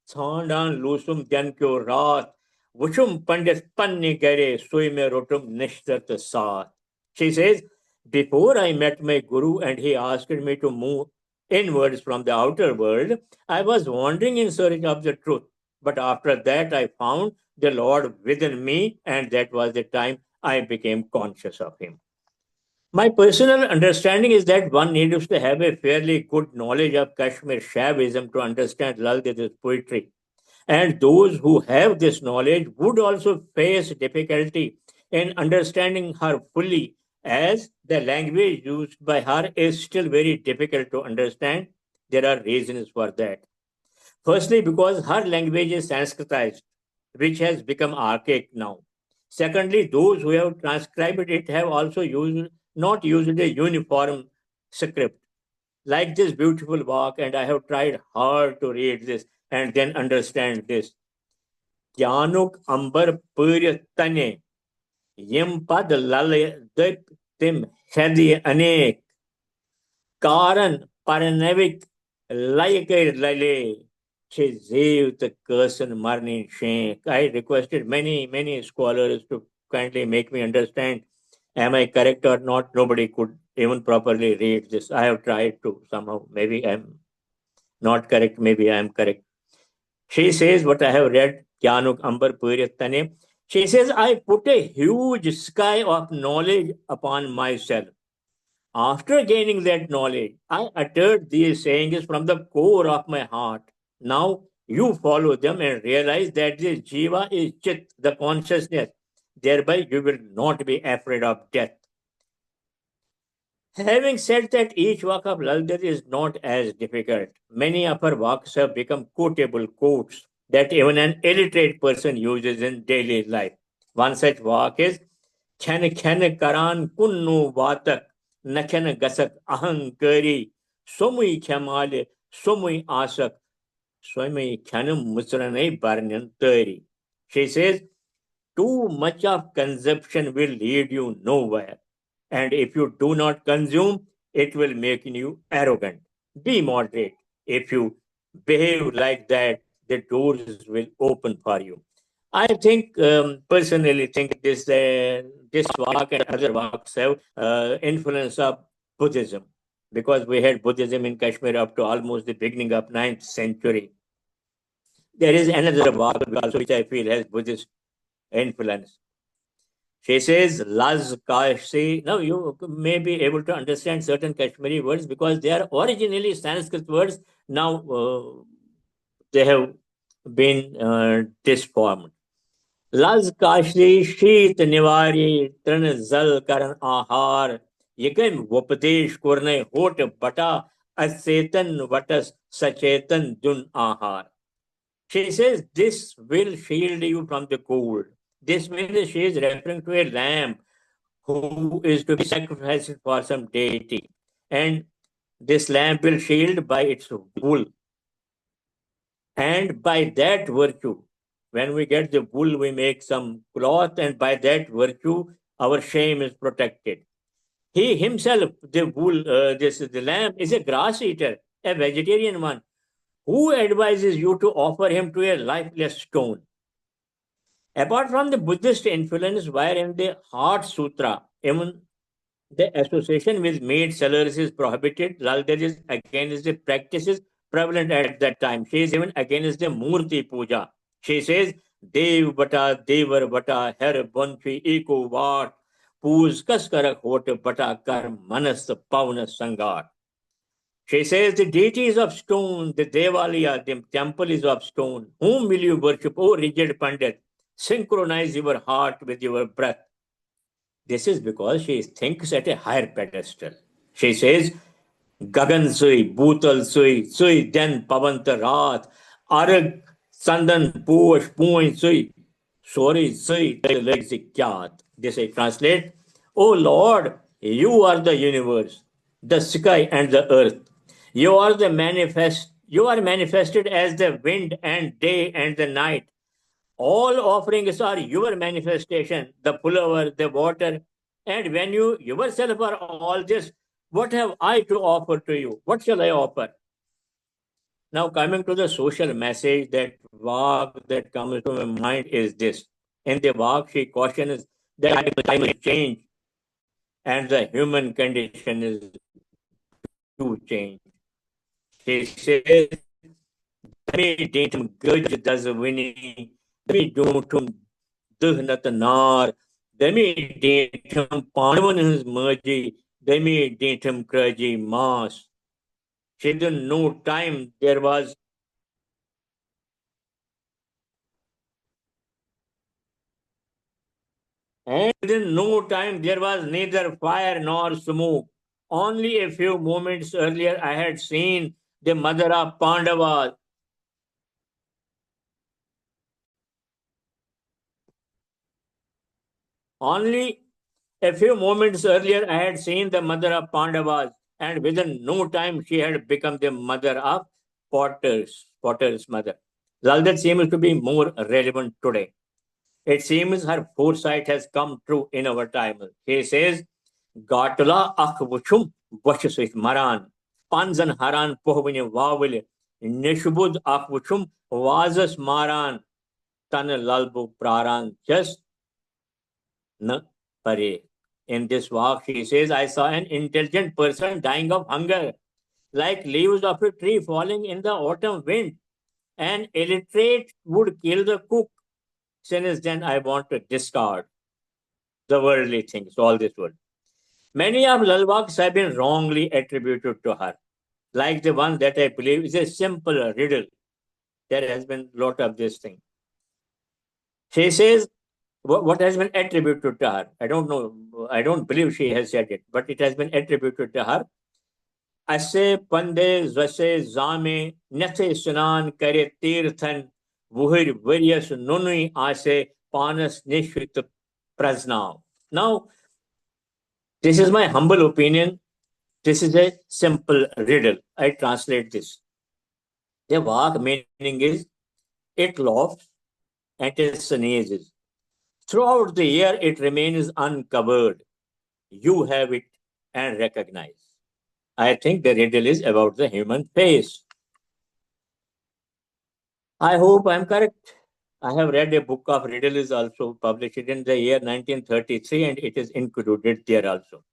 Thandan lusum jankyo rat, Vushum pandit panni gare, suime rotum nishtat sat. She says, before I met my Guru and he asked me to move inwards from the outer world, I was wandering in search of the truth. But after that, I found the Lord within me, and that was the time I became conscious of Him. My personal understanding is that one needs to have a fairly good knowledge of Kashmir Shaivism to understand Lalla Ded's poetry. And those who have this knowledge would also face difficulty in understanding her fully, as the language used by her is still very difficult to understand. There are reasons for that. Firstly, because her language is Sanskritized, which has become archaic now. Secondly, those who have transcribed it have also not used a uniform script. Like this beautiful walk, and I have tried hard to read this and then understand this. Jnanuk ambar purya tane, yim pad lale dip tim hedi anek, karan paranavik laike lale, Chiziv the Kursan Marni Shank. I requested many scholars to kindly make me understand am I correct or not. Nobody could even properly read this. I have tried to somehow. Maybe I'm not correct, maybe I'm correct. She says what I have read, Kyanuk Ambar Puriyattane. She says, I put a huge sky of knowledge upon myself. After gaining that knowledge, I uttered these sayings from the core of my heart. Now you follow them and realize that this jiva is chit, the consciousness. Thereby you will not be afraid of death. Having said that, each walk of Lalla Ded is not as difficult. Many of her walks have become quotable quotes that even an illiterate person uses in daily life. One such walk is Khen Khen Karan Kunnu Vatak Nakhen Gasak Ahankari Somui Khamale Somui Asak Swami Khanum Musranai Barnyan Tari. She says, too much of consumption will lead you nowhere. And if you do not consume, it will make you arrogant. Be moderate. If you behave like that, the doors will open for you. I think, personally, think this walk and other walks have influence of Buddhism, because we had Buddhism in Kashmir up to almost the beginning of 9th century. There is another walk also which I feel has Buddhist influence. She says, Laz Kashi. Now, you may be able to understand certain Kashmiri words because they are originally Sanskrit words. Now, they have been disformed. Laz Kashi, Sheet Nivari, Tran Zal Karan Ahar, Yagam Vopadesh Kurne Hot Bata, Asetan Vatas Sachetan Dun Ahar. She says, this will shield you from the cold. This means she is referring to a lamb who is to be sacrificed for some deity. And this lamb will shield by its wool. And by that virtue, When we get the wool, we make some cloth, and by that virtue, our shame is protected. He himself, the wool, the lamb, is a grass eater, a vegetarian one. Who advises you to offer him to a lifeless stone? Apart from the Buddhist influence, where in the Heart Sutra, even the association with maid sellers is prohibited. Lalla Ded is against the practices prevalent at that time. She is even against the Murti Puja. She says, Dev bata, Devar bata, Her Bunchi, Eko Vat, Pooz Kaskarak Hot bata Kar Manas Pavna Sangar. She says the deity is of stone, the Devalaya, the temple is of stone. Whom will you worship, O rigid Pandit? Synchronize your heart with your breath. This is because she thinks at a higher pedestal. She says, Gagan sui, Bhutal sui, sui den pavanta raat, arag sandan posh point sui, sorry sui kyat. This I translate, O Lord, you are the universe, the sky and the earth. You are manifested as the wind and day and the night. All offerings are your manifestation, the pullover, the water. And when you yourself are all this, what have I to offer to you? What shall I offer? Now, coming to the social message, that walk that comes to my mind is this. In the walk, she cautions that climate change and the human condition is to change. She says, "Me datum gudge does winning, me don't Duhnat Nar, Demi datum Panvan his mergy, Demi datum Kraji Mas." She didn't know time there was. And within no time there was neither fire nor smoke. Only a few moments earlier I had seen the Mandara Pandavas. Only a few moments earlier I had seen the mother of Pandavas, and within no time she had become the mother of Potter's mother. Lalla Ded seems to be more relevant today. It seems her foresight has come true in our time. He says, Gatula akvuchum vashasik maran, panzan haran pohvini wawil, nishbud akvuchum vazas maran, tan lalbu praran, just na pare. In this walk, she says, I saw an intelligent person dying of hunger, like leaves of a tree falling in the autumn wind. An illiterate would kill the cook. Since then, I want to discard the worldly things, all this world. Many of Lalwaks have been wrongly attributed to her, like the one that I believe is a simple riddle. There has been a lot of this thing. She says, what has been attributed to her? I don't know. I don't believe she has said it, but it has been attributed to her. Ase pande zase zame nete sunan kare tirthan vuhir various nunui ase panas nishvit prasnav. Now, this is my humble opinion. This is a simple riddle. I translate this. The vak meaning is it laughs and it sneezes. Throughout the year, it remains uncovered. You have it and recognize. I think the riddle is about the human face. I hope I'm correct. I have read a book of riddles also published in the year 1933 and it is included there also.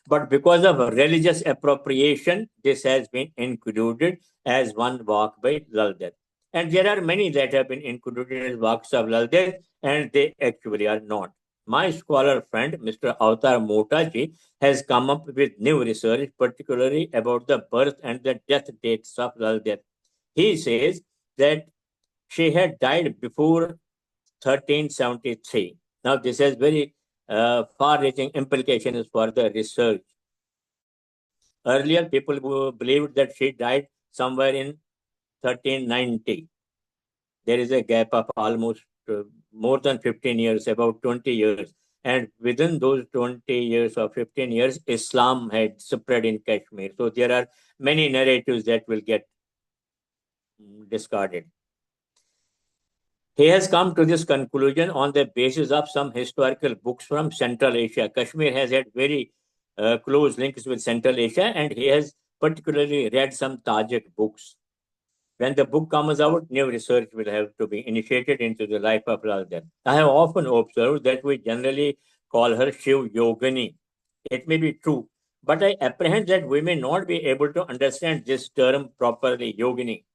But because of religious appropriation, this has been included as one walk by Lalla Ded. And there are many that have been included as walks of Lalla Ded, and they actually are not. My scholar friend, Mr. Avatar Motaji, has come up with new research, particularly about the birth and the death dates of Lalla Ded. He says that she had died before 1373. Now, this has very far-reaching implications for the research. Earlier, people believed that she died somewhere in 1390. There is a gap of almost more than 15 years, about 20 years. And within those 20 years or 15 years, Islam had spread in Kashmir. So there are many narratives that will get discarded. He has come to this conclusion on the basis of some historical books from Central Asia. Kashmir has had very close links with Central Asia, and he has particularly read some Tajik books. When the book comes out, new research will have to be initiated into the life of Lalla Ded. I have often observed that we generally call her Shiv Yogini. It may be true, but I apprehend that we may not be able to understand this term properly, Yogini.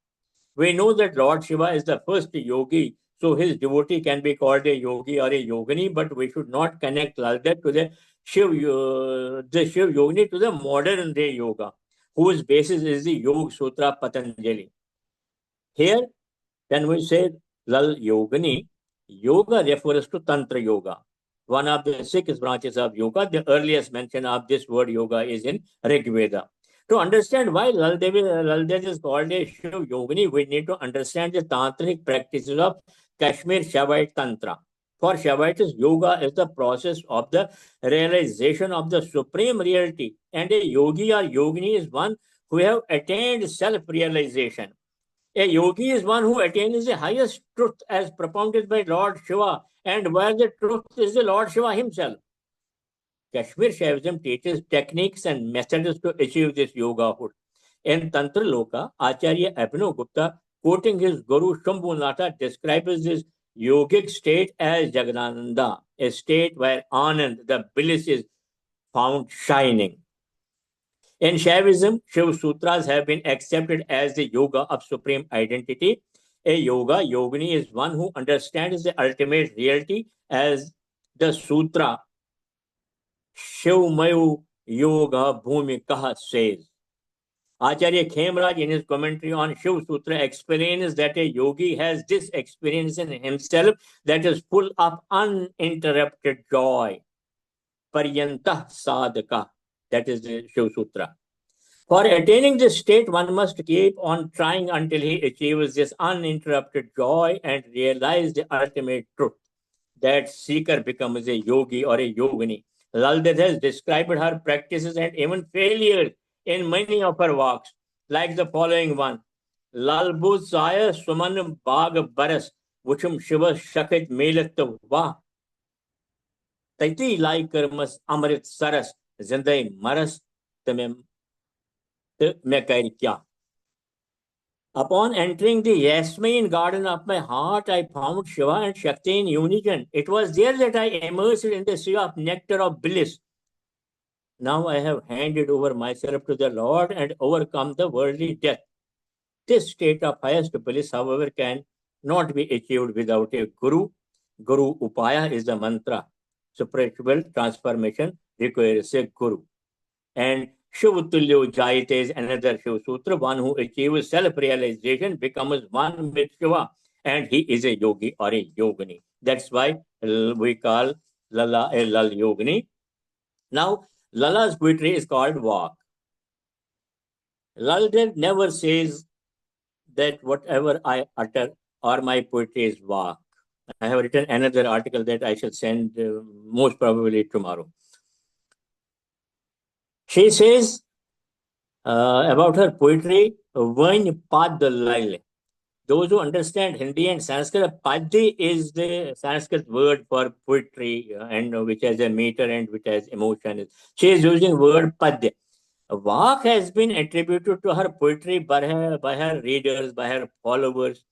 We know that Lord Shiva is the first yogi, so his devotee can be called a yogi or a yogini, but we should not connect Lalla Ded to the Shiv Yogini to the modern day yoga, whose basis is the Yoga Sutra Patanjali. Here, when we say Lal Yogini, yoga refers to Tantra Yoga, one of the 6 branches of yoga. The earliest mention of this word yoga is in Rigveda. To understand why Lalla Ded is called a Shiv Yogini, we need to understand the tantric practices of Kashmir Shaivite Tantra. For Shaivites, yoga is the process of the realization of the supreme reality, and a yogi or yogini is one who have attained self-realization. A yogi is one who attains the highest truth as propounded by Lord Shiva, and where the truth is the Lord Shiva himself. Kashmir Shaivism teaches techniques and methods to achieve this yogahood. In Tantra Loka, Acharya Abhinav Gupta, quoting his Guru Shambhu, describes this yogic state as Jagananda, a state where Anand, the bliss, is found shining. In Shaivism, Shiv Sutras have been accepted as the yoga of supreme identity. A yogini is one who understands the ultimate reality, as the sutra Shivmayu Yoga Bhumikaha says. Acharya Khemraj, in his commentary on Shiv Sutra, explains that a yogi has this experience in himself that is full of uninterrupted joy. Paryantah Sadhaka, that is the Shiv Sutra. For attaining this state, one must keep on trying until he achieves this uninterrupted joy and realize the ultimate truth. That seeker becomes a yogi or a yogini. Lalla Ded has described her practices and even failures in many of her works, like the following one. Lalbu Saya Suman Bag Baras, Vuchum Shiva Shakit Melat Va. Taiti Lai Karmas Amrit Saras, Zindai Maras Tamem Mekairikya. Upon entering the Yasmin garden of my heart, I found Shiva and Shakti in unison. It was there that I immersed in the sea of nectar of bliss. Now I have handed over myself to the Lord and overcome the worldly death. This state of highest bliss, however, can not be achieved without a Guru. Guru Upaya is the mantra. Spiritual transformation requires a Guru. And Shivutulyo Jayate is another Shiv Sutra. One who achieves self-realization becomes one with Shiva, and he is a yogi or a yogini. That's why we call Lalla a Lal Yogini. Now, Lalla's poetry is called Vak. Lalla Ded never says that whatever I utter or my poetry is Vak. I have written another article that I shall send most probably tomorrow. She says about her poetry, Vain Pad Lail. Those who understand Hindi and Sanskrit, Paddi is the Sanskrit word for poetry, and which has a meter and which has emotion. She is using word Padya. Vak has been attributed to her poetry by her readers, by her followers.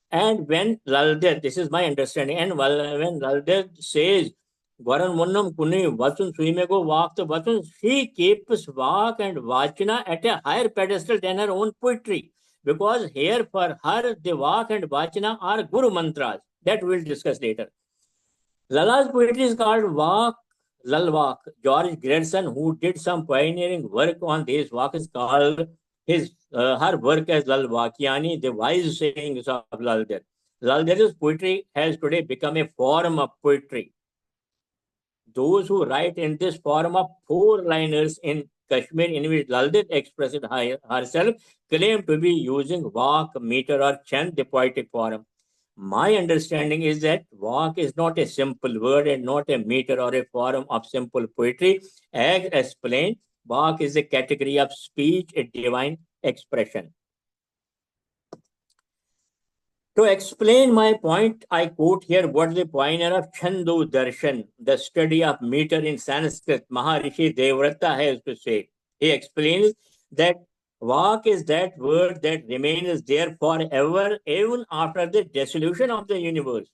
And when Lalla Ded, this is my understanding, and when Lalla Ded says, Gwaran Munnam Kuni Vatsun Suimego Vak, the Vatsun, she keeps Vak and Vachana at a higher pedestal than her own poetry. Because here for her, the Vak and Vachana are Guru mantras. That we'll discuss later. Lalla's poetry is called Vak, Lalvak. George Gregson, who did some pioneering work on this Vak, is called her work as Lalvakyani, the wise sayings of Lalla Ded. Lalla Ded's poetry has today become a form of poetry. Those who write in this form of 4-liners in Kashmir, in which Lalla Ded expresses herself, claim to be using Vak, meter, or chant, the poetic form. My understanding is that Vak is not a simple word and not a meter or a form of simple poetry. As explained, Vak is a category of speech, a divine expression. To explain my point, I quote here what the pioneer of Chandu Darshan, the study of meter in Sanskrit, Maharishi Devrata has to say. He explains that Vak is that word that remains there forever, even after the dissolution of the universe.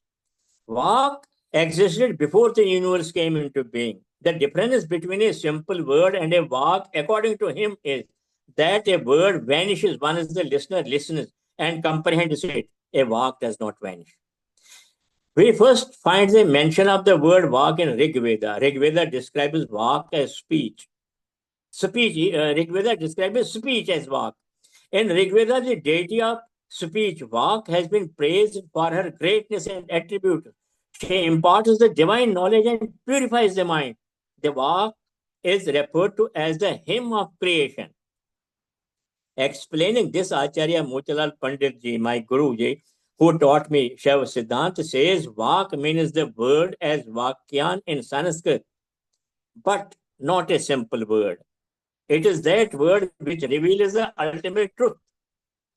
Vak existed before the universe came into being. The difference between a simple word and a Vak, according to him, is that a word vanishes once the listener listens and comprehends it. A Vak does not vanish. We first find the mention of the word Vak in Rig Veda. Rig Veda describes Vak as speech. Rig Veda describes speech as Vak. In Rig Veda, the deity of speech, Vak, has been praised for her greatness and attribute. She imparts the divine knowledge and purifies the mind. The Vak is referred to as the hymn of creation. Explaining this, Acharya Motilal Pandit ji, my Guru ji, who taught me Shiva Siddhanta, says Vak means the word as Vakyan in Sanskrit, but not a simple word. It is that word which reveals the ultimate truth.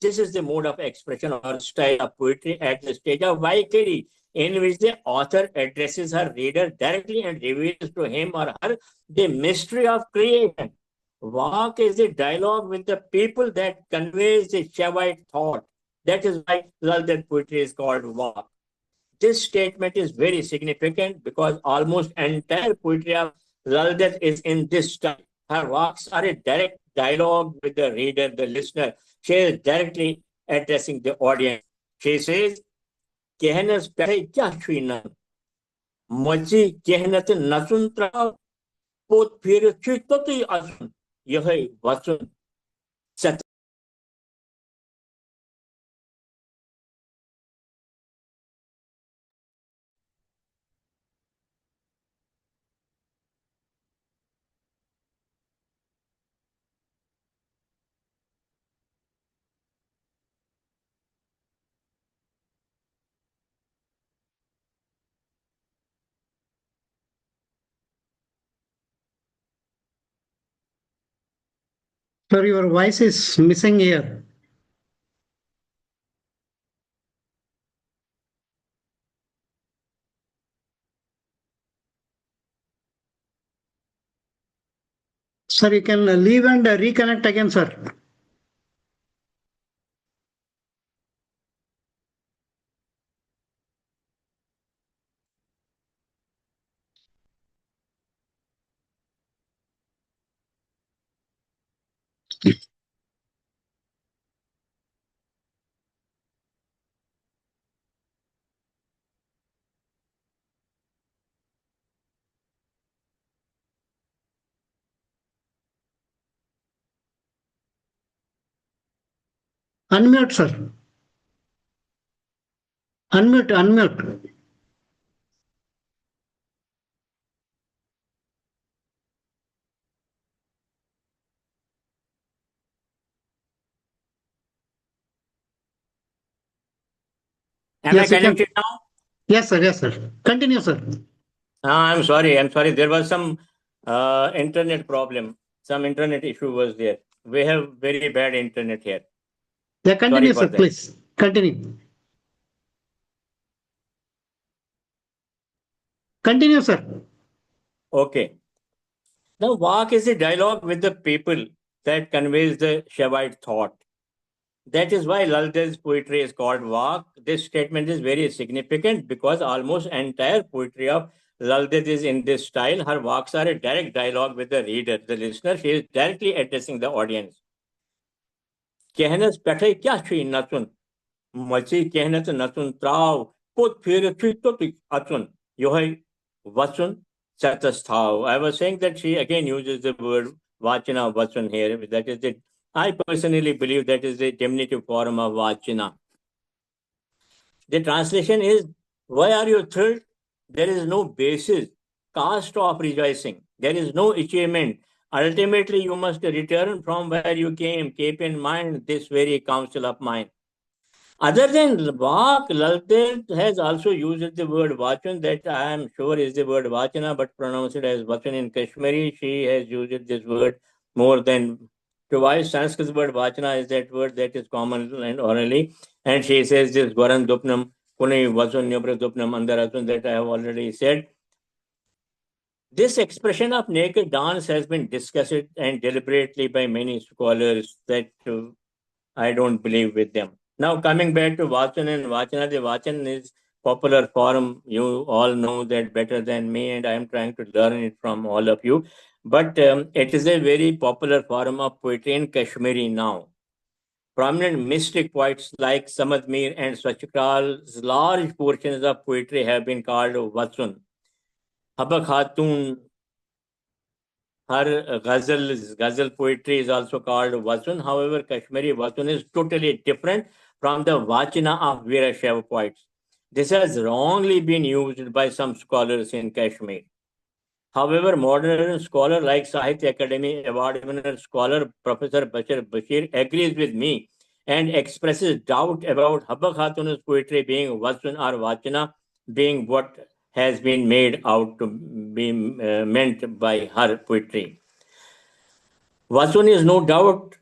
This is the mode of expression or style of poetry at the stage of Vaikari, in which the author addresses her reader directly and reveals to him or her the mystery of creation. Vak is the dialogue with the people that conveys the Shaivite thought. That is why Lalla Ded poetry is called Vak. This statement is very significant because almost entire poetry of Lalla Ded is in this style. Her works are a direct dialogue with the reader, the listener. She is directly addressing the audience. She says, "Kehnas pehe kya chhuina, machi kehnat nasuntra, pot phir chitoti asun, yahai vasun sat." Sir, your voice is missing here. Sir, you can leave and reconnect again, sir. Unmute, sir. Unmute. Am I Yes, you can. connected now? Yes, sir. Continue, sir. I'm sorry. There was some internet problem. Some internet issue was there. We have very bad internet here. Yeah, continue, for sir, that. please. Continue. Continue, sir. Okay. Now, Vak is a dialogue with the people that conveys the Shaivite thought. That is why Lalla Ded's poetry is called Vak. This statement is very significant because almost entire poetry of Lalla Ded is in this style. Her Vaks are a direct dialogue with the reader, the listener. She is directly addressing the audience. Kehnas petai kya chhi natun, machi kehnat natun trav, put phir chitoti atun, yohai vasun satasthav. I was saying that she again uses the word vachana vasun here. That is it. I personally believe that is the diminutive form of vachana. The translation is, why are you thrilled? There is no basis, cast of rejoicing. There is no achievement. Ultimately, you must return from where you came. Keep in mind this very counsel of mine. Other than Vak, Lalla Ded has also used the word Vachan, that I am sure is the word Vachana, but pronounced as Vachan in Kashmiri. She has used this word more than twice. Sanskrit word Vachana is that word that is common and orally. And she says this Varan Dupnam, Kuni Vasun Nyabra Dupnam Andarasun that I have already said. This expression of naked dance has been discussed and deliberately by many scholars that I don't believe with them. Now coming back to Vachan and Vachana, the Vachan is popular form. You all know that better than me, and I am trying to learn it from all of you. But it is a very popular form of poetry in Kashmiri now. Prominent mystic poets like Samad Mir and Swachkral's large portions of poetry have been called Vatsun. Habak Khatun, her ghazal poetry is also called Vatsun. However, Kashmiri Vatsun is totally different from the Vachana of Veerashaiva poets. This has wrongly been used by some scholars in Kashmir. However, modern scholar like Sahitya Academy Award winner scholar Professor Bashir agrees with me and expresses doubt about Habba Khatun's poetry being Vatsun or Vachana being what has been made out to be meant by her poetry. Vatsun is no doubt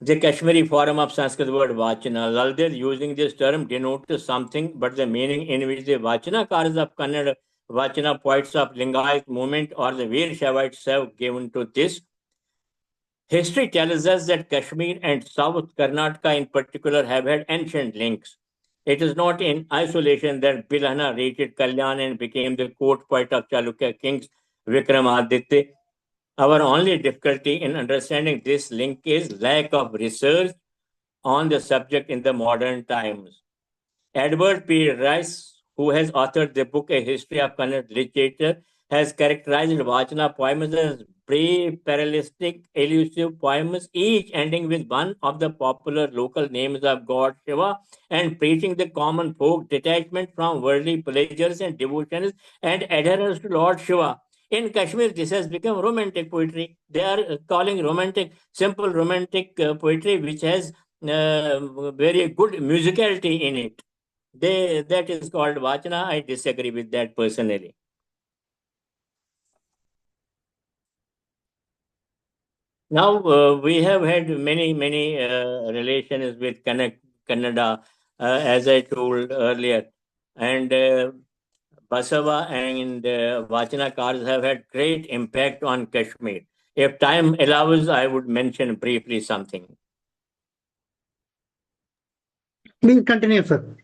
the Kashmiri form of Sanskrit word Vachana. Lalla Ded using this term denotes something, but the meaning in which the Vachanakaras of Kannada, Vachana poets of Lingayat movement or the Veer Shaivites have given to this. History tells us that Kashmir and South Karnataka in particular have had ancient links. It is not in isolation that Bilhana reached Kalyan and became the court poet of Chalukya kings Vikramaditya. Our only difficulty in understanding this link is lack of research on the subject in the modern times. Edward P. Rice, who has authored the book A History of Kannada Literature, has characterized Vachana poems as brave, parallelistic, elusive poems, each ending with one of the popular local names of God Shiva and preaching the common folk detachment from worldly pleasures and devotions and adherence to Lord Shiva. In Kashmir, this has become romantic poetry. They are calling romantic, simple romantic poetry, which has very good musicality in it. That is called Vachana. I disagree with that personally. Now, we have had many relations with Kannada, as I told earlier. And Basava and Vachanakars have had great impact on Kashmir. If time allows, I would mention briefly something. Please continue, sir.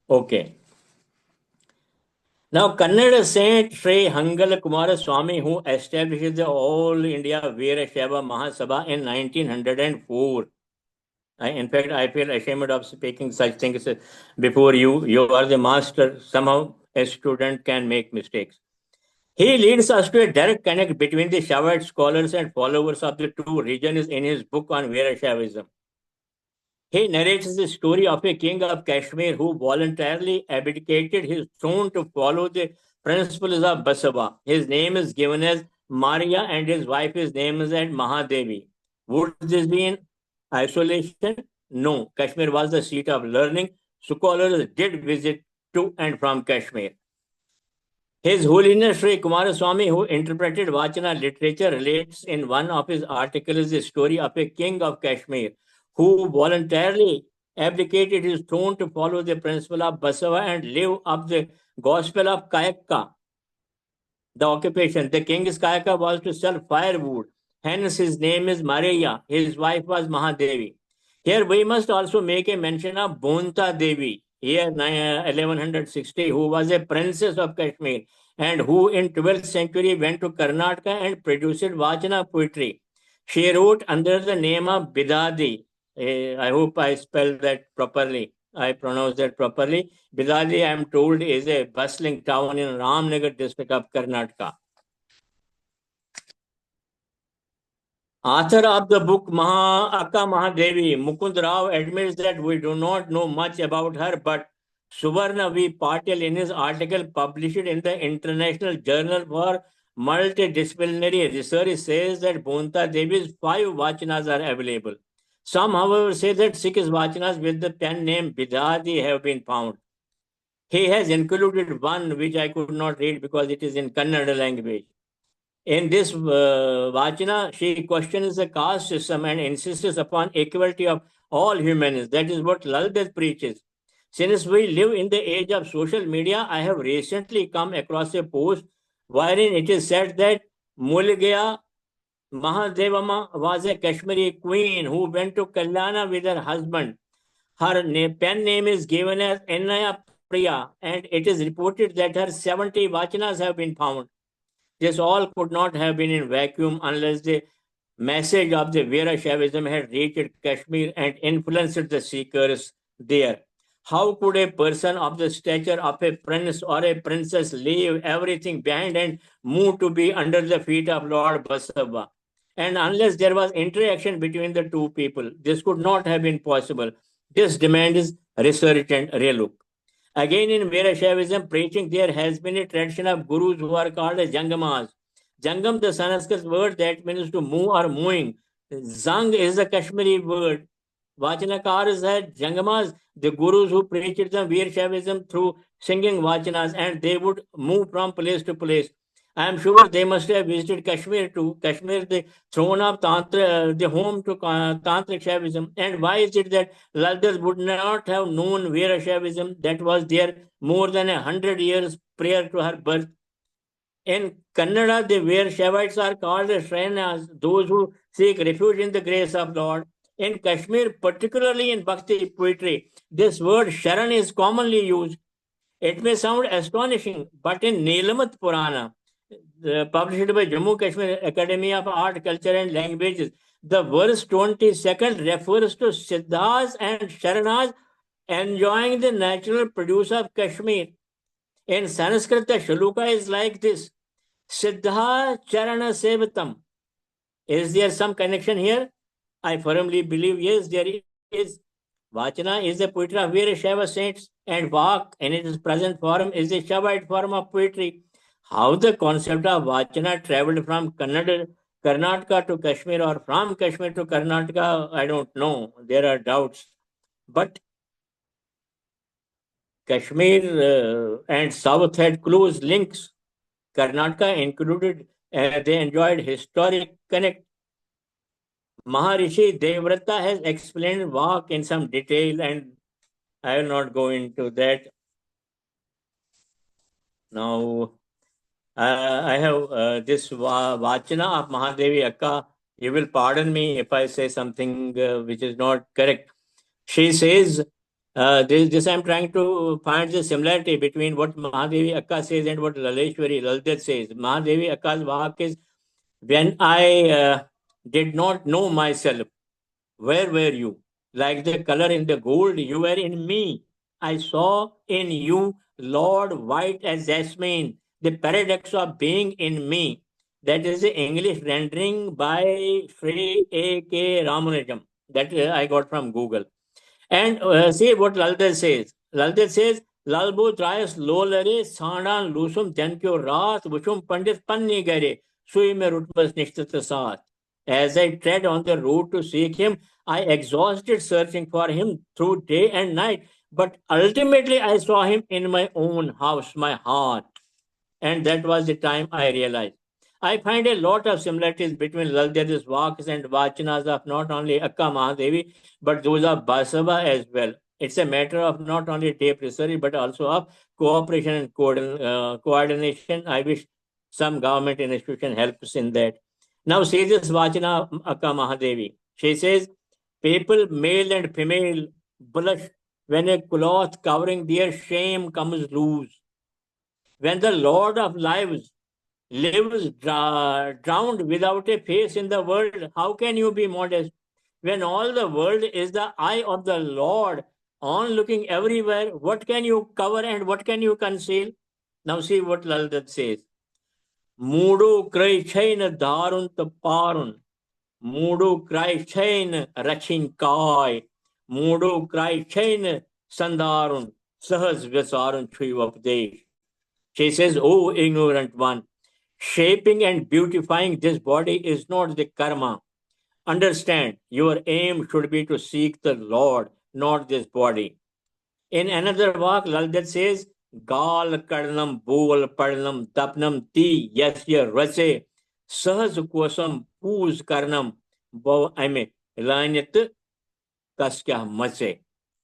Okay. Now, Kannada saint Shri Hangala Kumara Swami, who established the All India Veerashaiva Mahasabha in 1904. In fact, I feel ashamed of speaking such things before you. You are the master. Somehow, a student can make mistakes. He leads us to a direct connect between the Shaivite scholars and followers of the two regions in his book on Veerashaivism. He narrates the story of a king of Kashmir who voluntarily abdicated his throne to follow the principles of Basava. His name is given as Maria and his wife is named as Mahadevi. Would this be in isolation? No. Kashmir was the seat of learning. Scholars did visit to and from Kashmir. His Holiness Sri Kumaraswamy, who interpreted Vachana literature, relates in one of his articles the story of a king of Kashmir who voluntarily abdicated his throne to follow the principle of Basava and live up the gospel of Kayaka. The occupation. The king's Kayaka was to sell firewood. Hence, his name is Maria. His wife was Mahadevi. Here, we must also make a mention of Bonta Devi, here 1160, who was a princess of Kashmir and who in 12th century went to Karnataka and produced Vachana poetry. She wrote under the name of Bidadi. I hope I spelled that properly. I pronounced that properly. Bidadi, I am told, is a bustling town in Ramnagar district of Karnataka. Author of the book Akka Mahadevi, Mukund Rao, admits that we do not know much about her, but Suvarna V. Patil in his article published in the International Journal for Multidisciplinary Research says that Bonta Devi's 5 Vachanas are available. Some, however, say that 6 Vachanas with the pen name Bidadi have been found. He has included one which I could not read because it is in Kannada language. In this Vachana, she questions the caste system and insists upon equality of all humans. That is what Lalla Ded preaches. Since we live in the age of social media, I have recently come across a post wherein it is said that Mulgaya Mahadevama was a Kashmiri queen who went to Kalyana with her husband. Her pen name is given as Ennaya Priya, and it is reported that her 70 Vachanas have been found. This all could not have been in vacuum unless the message of the Veerashaivism had reached Kashmir and influenced the seekers there. How could a person of the stature of a prince or a princess leave everything behind and move to be under the feet of Lord Basava? And unless there was interaction between the two people, this could not have been possible. This demands research and relook. Again, in Veerashaivism preaching, there has been a tradition of gurus who are called as Jangamas. Jangam, the Sanskrit word that means to move or moving. Zang is the Kashmiri word. Vachanakars had Jangamas, the gurus who preached the Veerashaivism through singing Vachanas, and they would move from place to place. I am sure they must have visited Kashmir too. Kashmir, the throne of Tantra, the home to Tantric Shaivism. And why is it that Lalders would not have known Veerashaivism that was there more than 100 years prior to her birth? In Kannada, the Veerashaivites are called the Shrenas, those who seek refuge in the grace of Lord. In Kashmir, particularly in Bhakti poetry, this word Sharan is commonly used. It may sound astonishing, but in Nilamath Purana, published by Jammu Kashmir Academy of Art, Culture and Languages, the verse 22nd refers to Siddhas and Sharanas enjoying the natural produce of Kashmir. In Sanskrit, the shloka is like this: Siddha Charana Sevatam. Is there some connection here? I firmly believe yes, there is. Vachana is the poetry of Veerashaiva saints, and Vak in its present form is the Shaivite form of poetry. How the concept of Vachana traveled from Karnataka to Kashmir or from Kashmir to Karnataka, I don't know. There are doubts. But Kashmir and South had close links. Karnataka included, they enjoyed historic connect. Maharishi Devrata has explained Vak in some detail, and I will not go into that. Now, I have this Vachana of Mahadevi Akka. You will pardon me if I say something which is not correct. She says, this I'm trying to find the similarity between what Mahadevi Akka says and what Lalleshwari Lalla Ded says. Mahadevi Akka's Vak is, when I did not know myself, where were you? Like the color in the gold, you were in me. I saw in you, Lord, white as jasmine, the paradox of being in me. That is the English rendering by Shri A.K. Ramanujam. That I got from Google. And see what Lalla Ded says. Lalla Ded says, Lalbo Trayas Lolare Sandan Lusum Tenkyo Rat Vushum Pandit Panni Gare Sui me Rutmas Nishtata Sat. As I tread on the road to seek him, I exhausted searching for him through day and night. But ultimately, I saw him in my own house, my heart. And that was the time I realized. I find a lot of similarities between Lalla Ded's Vaks and Vachanas of not only Akka Mahadevi, but those of Basava as well. It's a matter of not only tape research, but also of cooperation and coordination. I wish some government institution helps in that. Now, see this Vachana Akka Mahadevi. She says, people, male and female, blush when a cloth covering their shame comes loose. When the Lord of lives lives drowned without a face in the world, how can you be modest? When all the world is the eye of the Lord, on looking everywhere, what can you cover and what can you conceal? Now see what Lalla Ded says. Mudu krai chain darun taparun. Mudu krai chain rachin kai. Mudu krai chain sandarun. Sahas visarun chuyvapdesh. She says, oh ignorant one, shaping and beautifying this body is not the karma. Understand, your aim should be to seek the Lord, not this body. In another walk, Lalla Ded says, Gal karnam bol parnam tapnam ti yasya rase Sahas kosam pooz karnam bow ame lanyat kaskya mache.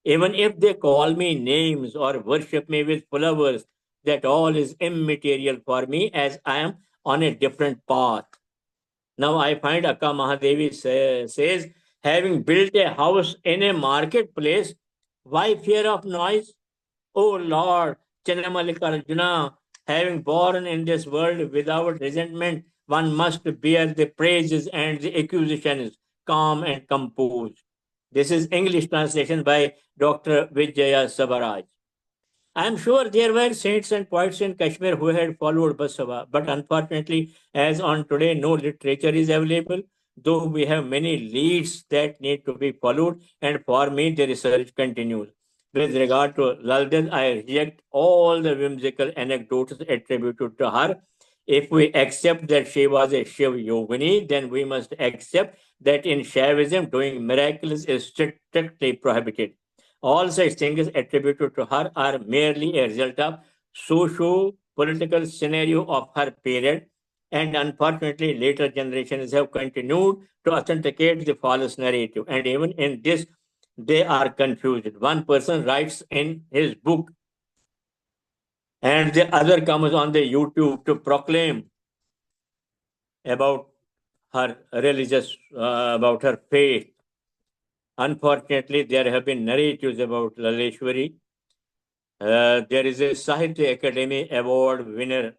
Even if they call me names or worship me with flowers, that all is immaterial for me as I am on a different path. Now I find Akka Mahadevi says, having built a house in a marketplace, why fear of noise? O Lord, Channamallikarjuna, having born in this world without resentment, one must bear the praises and the accusations, calm and composed. This is English translation by Dr. Vijaya Sabaraj. I am sure there were saints and poets in Kashmir who had followed Basava, but unfortunately, as on today, no literature is available, though we have many leads that need to be followed, and for me, the research continues. With regard to Lalla Ded, I reject all the whimsical anecdotes attributed to her. If we accept that she was a Shiv yogini, then we must accept that in Shaivism, doing miracles is strictly prohibited. All such things attributed to her are merely a result of socio-political scenario of her period, and unfortunately, later generations have continued to authenticate the false narrative. And even in this, they are confused. One person writes in his book, and the other comes on the YouTube to proclaim about her religious, about her faith. Unfortunately, there have been narratives about Lalleshwari. There is a Sahitya Academy Award winner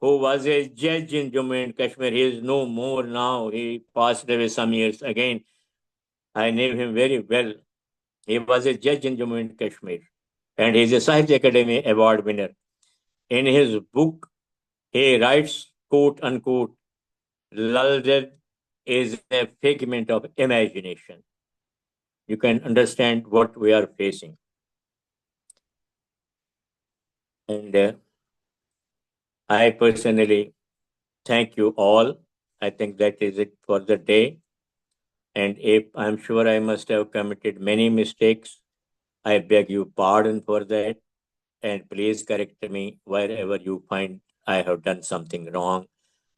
who was a judge in Jammu and Kashmir. He is no more now. He passed away some years again. I knew him very well. He was a judge in Jammu and Kashmir. And he is a Sahitya Academy Award winner. In his book, he writes, quote unquote, Lalla Ded is a figment of imagination. You can understand what we are facing. And I personally thank you all. I think that is it for the day. And if I'm sure I must have committed many mistakes, I beg you pardon for that. And please correct me wherever you find I have done something wrong.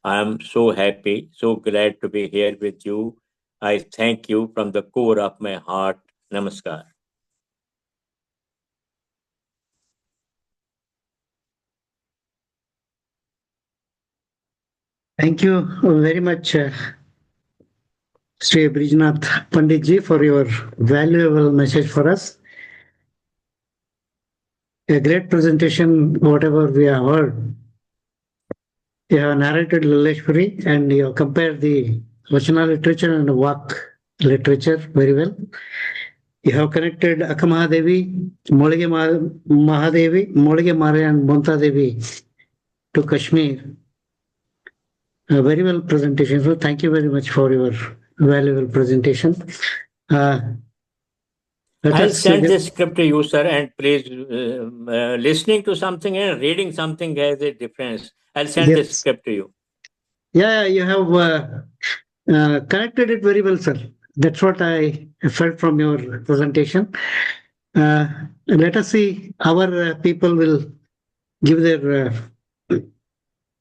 I'm so happy, so glad to be here with you. I thank you from the core of my heart. Namaskar. Thank you very much, Shri Brij Nath Pandit ji, for your valuable message for us. A great presentation, whatever we have heard. You have narrated Lalleshwari and you have compared the Vachana literature and Vak literature very well. You have connected Akka Mahadevi, Molige Mahadevi, Molige Mare and Bonta Devi to Kashmir. A very well presentation. So thank you very much for your valuable presentation. I'll send the script to you, sir, and please, listening to something and reading something has a difference. I'll send the script to you. Yeah, you have connected it very well, sir. That's what I felt from your presentation. Let us see, our people will give their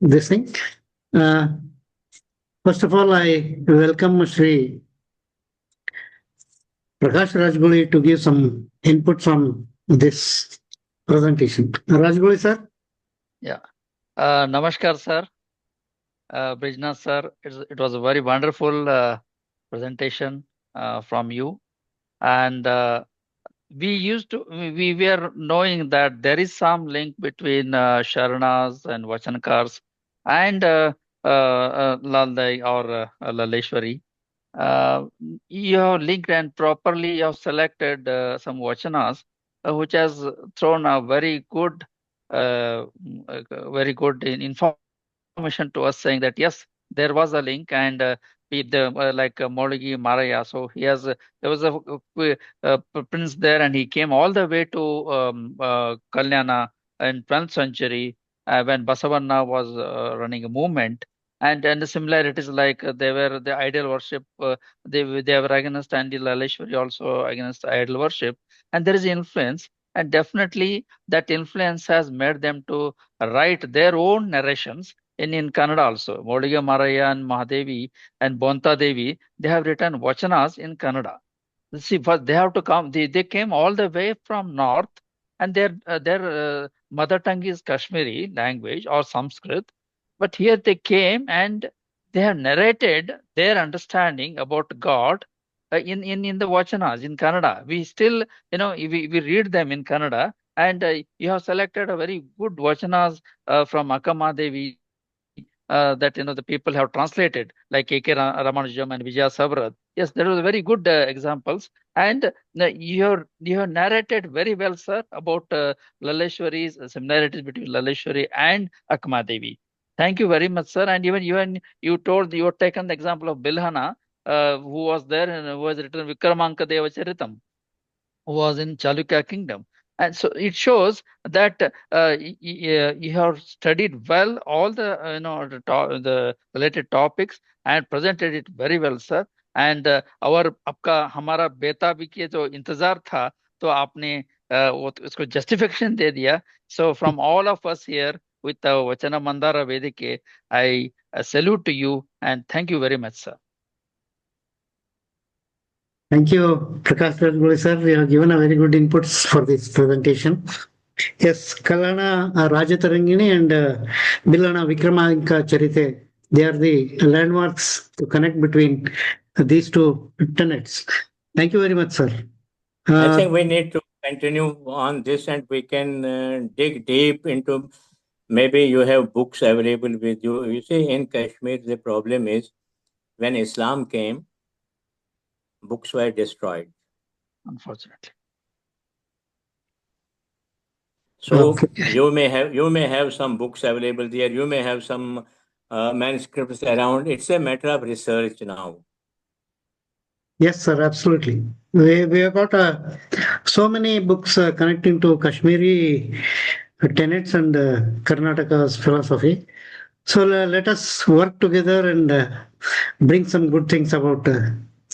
this thing. First of all, I welcome Shri Prakash Rajguli to give some inputs on this presentation. Rajguli, sir? Yeah. Namaskar, sir. Brij Nath, sir. It was a very wonderful presentation from you. And we were knowing that there is some link between Sharanas and Vachankars and Laldai or Lalleshwari. You have linked and properly you have selected some Vachanas, which has thrown a very good information to us, saying that yes, there was a link, and with the Moligi Maraya. So he has there was a prince there, and he came all the way to Kalyana in 12th century when Basavanna was running a movement. And the similarities, like they were the idol worship, they were against, and the Lalleshwari also against idol worship, and there is influence, and definitely that influence has made them to write their own narrations, in Kannada also. Moliga Maraya and Mahadevi and Bonta Devi, they have written Vachanas in Kannada. See, first they have to come. They came all the way from north, and their mother tongue is Kashmiri language or Sanskrit. But here they came and they have narrated their understanding about God in the Vachanas in Kannada. We still, we read them in Kannada, and you have selected a very good Vachanas from Akama Devi that the people have translated, like A.K. Ramanujam and Vijaya Savarad. Yes, there was very good examples, and you have narrated very well, sir, about Lalleshwari's similarities between Lalleshwari and Akama Devi. Thank you very much, sir. And even you told you have taken the example of Bilhana, who was there and who has written Vikramanka Deva Charitam, who was in Chalukya kingdom. And so it shows that you have studied well all the the related topics and presented it very well, sir. And our आपका हमारा बेताब के जो इंतजार था तो आपने उसको justification दे दिया. So from all of us here with the Vachana Mandara Vedike, I salute to you and thank you very much, sir. Thank you, Prakash Rajguru sir. You have given a very good inputs for this presentation. Yes, Kalana Rajatarangini and Bilana Vikramanka Charite, they are the landmarks to connect between these two tenets. Thank you very much, sir. I think we need to continue on this, and we can dig deep into. Maybe you have books available with you. You see, in Kashmir, the problem is when Islam came, books were destroyed. Unfortunately. So Okay. you may have some books available there. You may have some manuscripts around. It's a matter of research now. Yes, sir, absolutely. We have got so many books connecting to Kashmiri tenets and Karnataka's philosophy. So let us work together and bring some good things about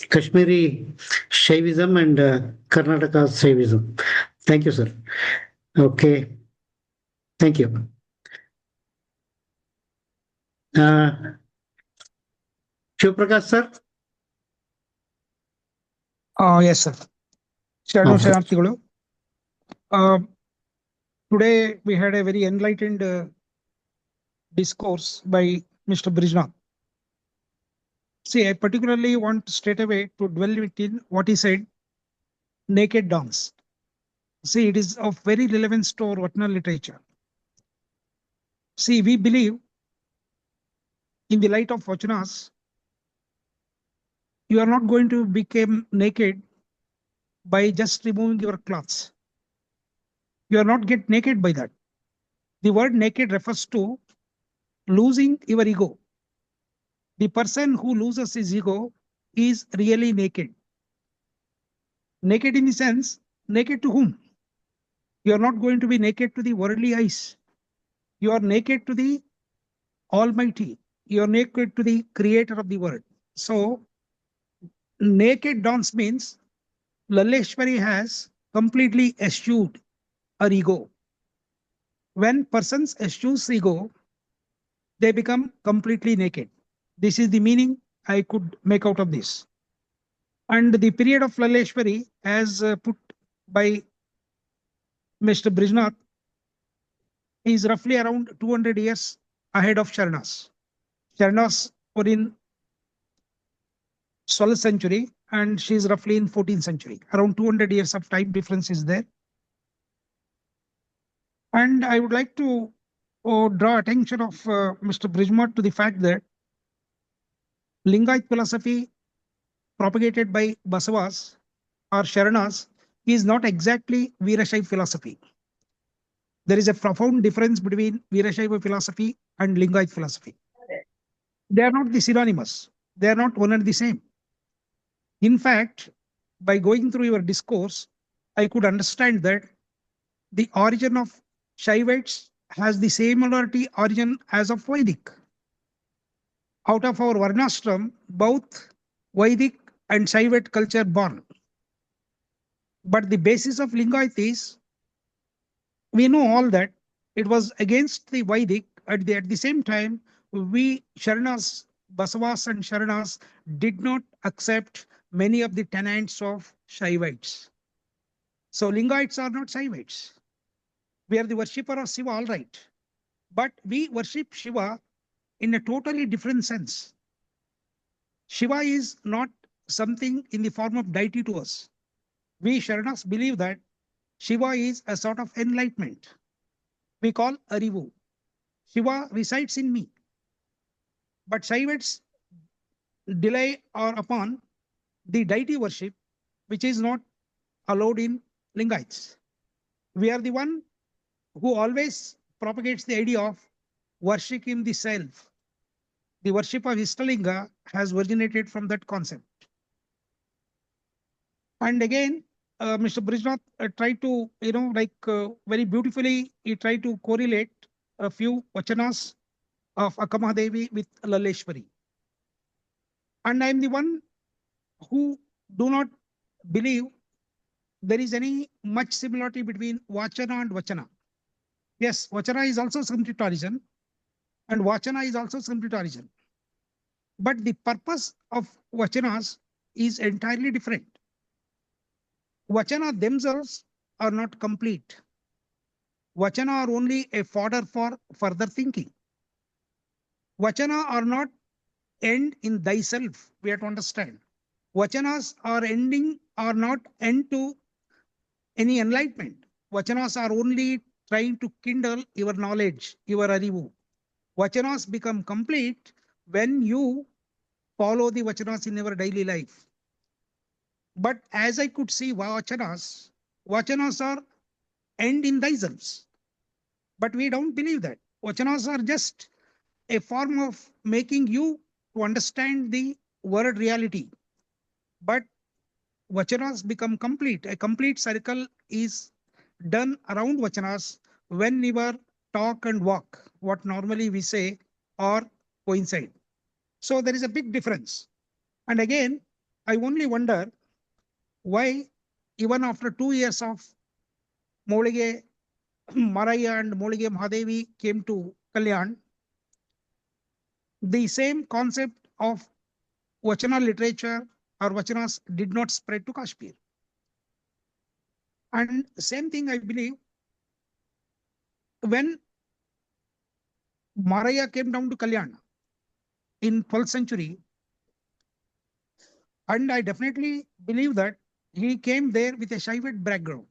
Kashmiri Shaivism and Karnataka's Shaivism. Thank you, sir. Okay. Thank you. Shivaprakash, sir. Yes, sir. Shadu Okay. Shanarthigulu. Today we had a very enlightened discourse by Mr. Brij Nath. See, I particularly want straight away to dwell within what he said, naked dance. See, it is of very relevance to our Vatana literature. See, we believe in the light of Vachanas, you are not going to become naked by just removing your clothes. You are not get naked by that. The word naked refers to losing your ego. The person who loses his ego is really naked. Naked in the sense, naked to whom? You are not going to be naked to the worldly eyes. You are naked to the Almighty. You are naked to the creator of the world. So, naked dance means Lalleshwari has completely eschewed her ego. When persons eschew ego, they become completely naked. This is the meaning I could make out of this. And the period of Lalleshwari, as put by Mr. Brij Nath, is roughly around 200 years ahead of Sharanas. Sharanas were in 12th century and she is roughly in 14th century. Around 200 years of time difference is there. And I would like to draw attention of Mr. Brij Nath to the fact that Lingayat philosophy propagated by Basavas or Sharanas is not exactly Veerashaiva philosophy. There is a profound difference between Veerashaiva philosophy and Lingayat philosophy. They are not the synonymous. They are not one and the same. In fact, by going through your discourse, I could understand that the origin of Shaivites has the similarity origin as of Vedic. Out of our Varnashram, both Vedic and Shaivite culture born. But the basis of Lingayat is, we know all that it was against the Vedic. At the same time, we Sharanas, Basavas and Sharanas did not accept many of the tenets of Shaivites. So Lingaites are not Shaivites. We are the worshipper of Shiva, all right. But we worship Shiva in a totally different sense. Shiva is not something in the form of deity to us. We Sharanas believe that Shiva is a sort of enlightenment. We call Arivu. Shiva resides in me. But Shaivites delay or upon the deity worship, which is not allowed in Lingaites. We are the one who always propagates the idea of worshipping the self. The worship of Ishtalinga has originated from that concept. And again, Mr. Brij Nath tried to, very beautifully, he tried to correlate a few vachanas of Akamadevi with Lalleshwari. And I am the one who do not believe there is any much similarity between Vachana and Vachana. Yes, Vachana is also Sanskrit origin and Vachana is also Sanskrit origin. But the purpose of Vachanas is entirely different. Vachana themselves are not complete. Vachana are only a fodder for further thinking. Vachana are not end in thyself, we have to understand. Vachanas are not end to any enlightenment. Vachanas are only trying to kindle your knowledge, your arivu. Vachanas become complete when you follow the vachanas in your daily life. But as I could see, vachanas are end in themselves. But we don't believe that. Vachanas are just a form of making you to understand the word reality. But vachanas become complete. A complete circle is done around vachanas when your talk and walk, what normally we say, are coincide. So there is a big difference. And again, I only wonder why even after 2 years of Molige Maraya and Molige Mahadevi came to Kalyan, the same concept of Vachana literature or Vachanas did not spread to Kashmir. And same thing I believe, when Maraya came down to Kalyan in 12th century, and I definitely believe that he came there with a Shaivite background.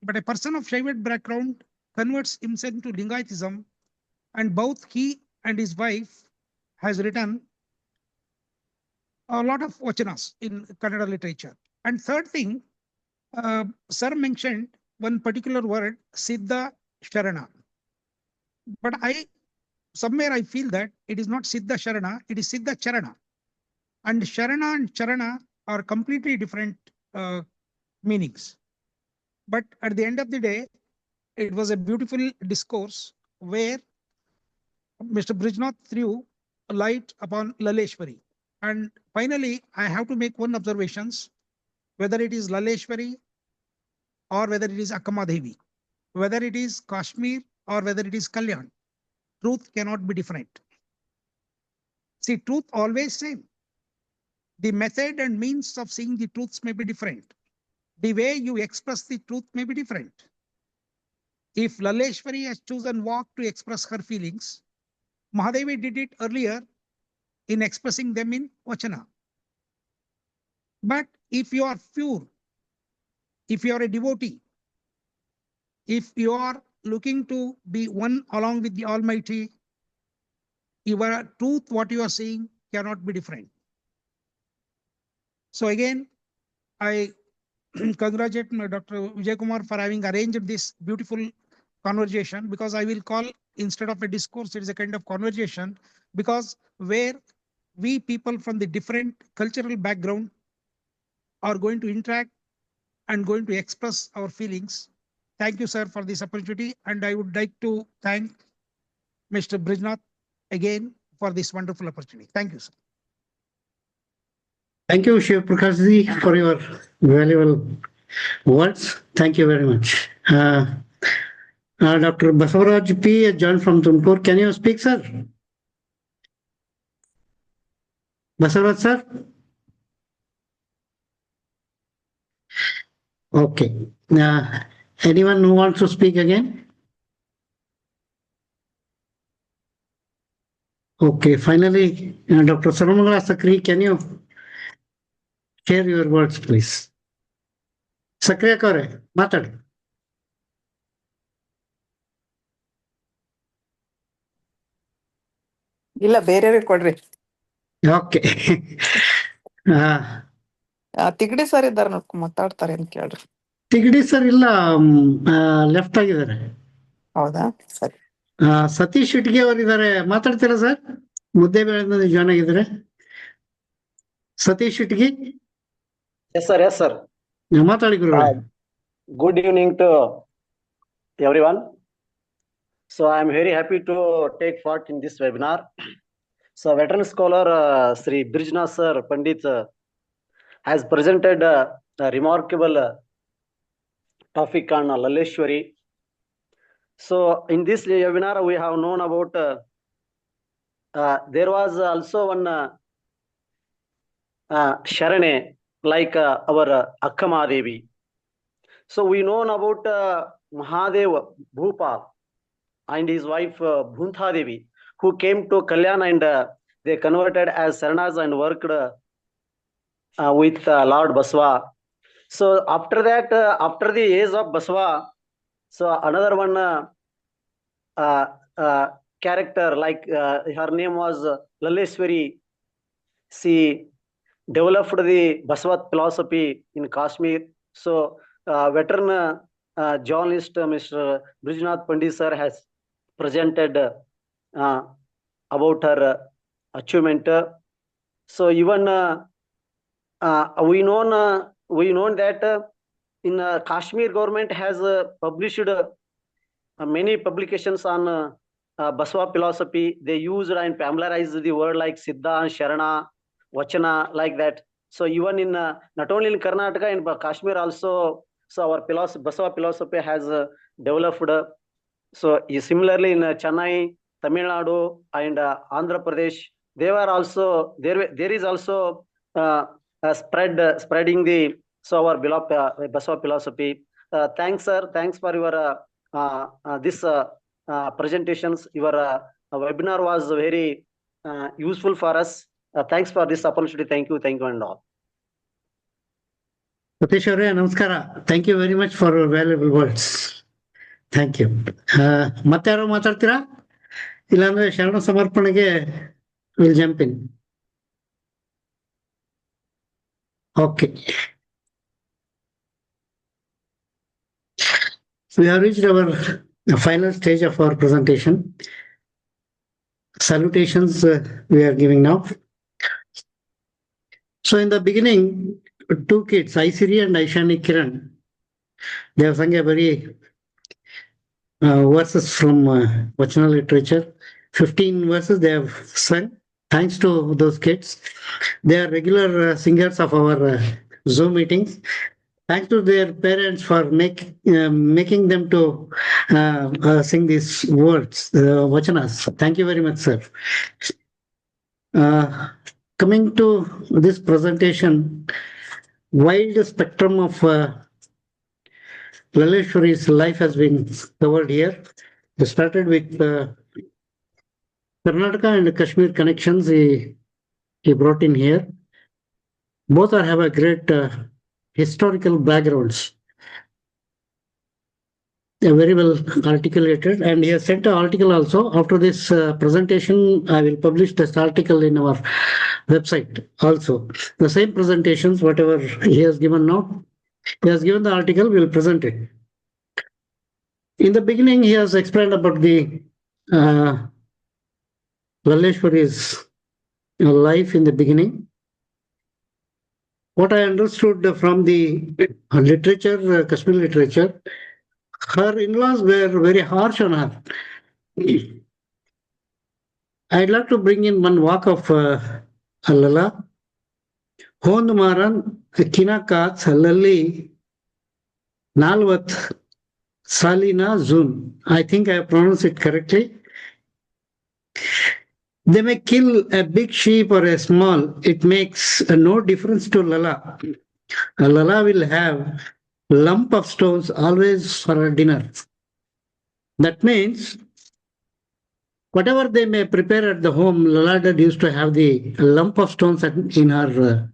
But a person of Shaivite background converts himself to Lingaitism, and both he and his wife has written a lot of vachanas in Kannada literature. And third thing, Sir mentioned one particular word, Siddha Sharana. But somewhere I feel that it is not Siddha Sharana, it is Siddha Charana. And Sharana and Charana are completely different meanings. But at the end of the day, it was a beautiful discourse where Mr. Brij Nath threw a light upon Lalleshwari. And finally, I have to make one observation, whether it is Lalleshwari or whether it is Akamadevi, whether it is Kashmir or whether it is Kalyan, truth cannot be different. See, truth always same. The method and means of seeing the truths may be different. The way you express the truth may be different. If Lalleshwari has chosen walk to express her feelings, Mahadevi did it earlier in expressing them in Vachana. But if you are pure, if you are a devotee, if you are looking to be one along with the Almighty, your truth, what you are saying, cannot be different. So again, I congratulate Dr. Vijay Kumar for having arranged this beautiful conversation, because I will call, instead of a discourse, it is a kind of conversation, because where we people from the different cultural background are going to interact and going to express our feelings. Thank you, sir, for this opportunity. And I would like to thank Mr. Brij Nath again for this wonderful opportunity. Thank you, sir. Thank you, Shivaprakash, for your valuable words. Thank you very much. Dr. Basavaraj P. joined from Tumkur. Can you speak, sir? Basavaraj sir? Okay. Anyone who wants to speak again? Okay, finally, Dr. Sarvamangala Sakri, can you share your words, please? Sakri akare, matadi. ಇಲ್ಲ ಬೇರೆಯವ್ರಿಗೆ ಕೊಡ್ರಿ. Okay. Tigadi sir ಇದ್ದಾರೆ ಮಾತಾಡ್ತಾರೆ ಅಂತ ಕೇಳ್ರಿ. Tigadi sir ಇಲ್ಲ, left ಆಗಿದ್ದಾರೆ. ಹೌದಾ, ಸರಿ. ಸತೀಶ್ ಇಟ್ಗೆ ಅವರಿದ್ದಾರೆ, ಮಾತಾಡ್ತೀರಾ ಸರ್? ಮುದ್ದೆ ಬೆಳೆದ ಜಾಯ್ನ್ ಆಗಿದ್ದಾರೆ. Satish Itagi. Yes, sir. Yes, sir. ಮಾತಾಡಿ ಗುರುಗಳೇ. Good evening to everyone. So I am very happy to take part in this webinar. So veteran scholar Shri Brij Nath Pandit has presented a remarkable topic on Lalleshwari. So in this webinar we have known about there was also one Sharane like our Akkama Devi. So we know about Mahadev Bhupal and his wife Bhuntha Devi, who came to Kalyan and they converted as Saranas and worked with Lord Baswa. So after that, after the age of Baswa, so another one character like her name was Lalleshwari. She developed the Baswat philosophy in Kashmir. So veteran journalist Mr. Brij Nath Pandit sir has presented about her achievement. So even we know that in Kashmir government has published many publications on Baswa philosophy. They used and familiarized the word like Siddha, Sharana, Vachana, like that. So even in not only in Karnataka, in Kashmir also, so our Baswa philosophy has developed. So similarly in Chennai, Tamil Nadu, and Andhra Pradesh, they were also there is also spreading the our Baswa philosophy. Thanks, sir. Thanks for your this presentations. Your webinar was very useful for us. Thanks for this opportunity. Thank you and all. Satish ಅವರೇ ನಮಸ್ಕಾರ. Thank you very much for valuable words. Thank you. ಮತ್ತೆ ಯಾರೋ ಮಾತಾಡ್ತೀರಾ? ಇಲ್ಲಾಂದ್ರೆ ಶರಣ ಸಮರ್ಪಣೆಗೆ will jump in. Okay. We have reached our final stage of our presentation. Salutations we are giving now. So in the beginning, two kids, Aisiri and Aishani Kiran, they have sung a very verses from Vachana literature. 15 verses they have sung. Thanks to those kids. They are regular singers of our Zoom meetings. Thanks to their parents for making them to sing these words, Vachanas. Thank you very much, sir. Coming to this presentation, wide spectrum of Lalleshwari's life has been covered here. We started with Karnataka and Kashmir connections he brought in here. Both have a great historical backgrounds. They are very well articulated, and he has sent an article also. After this presentation, I will publish this article in our website also. The same presentations, whatever he has given now, he has given the article, we will present it. In the beginning, he has explained about the Lalleshwari's life in the beginning. What I understood from the literature, Kashmir literature, her in-laws were very harsh on her. I'd like to bring in one walk of Lalla. Hond Maran Kinakat Lalli Nalvat Salina Zun. I think I have pronounced it correctly. They may kill a big sheep or a small. It makes no difference to Lalla. Lalla will have lump of stones always for her dinner. That means whatever they may prepare at the home, Lalla Ded used to have the lump of stones in her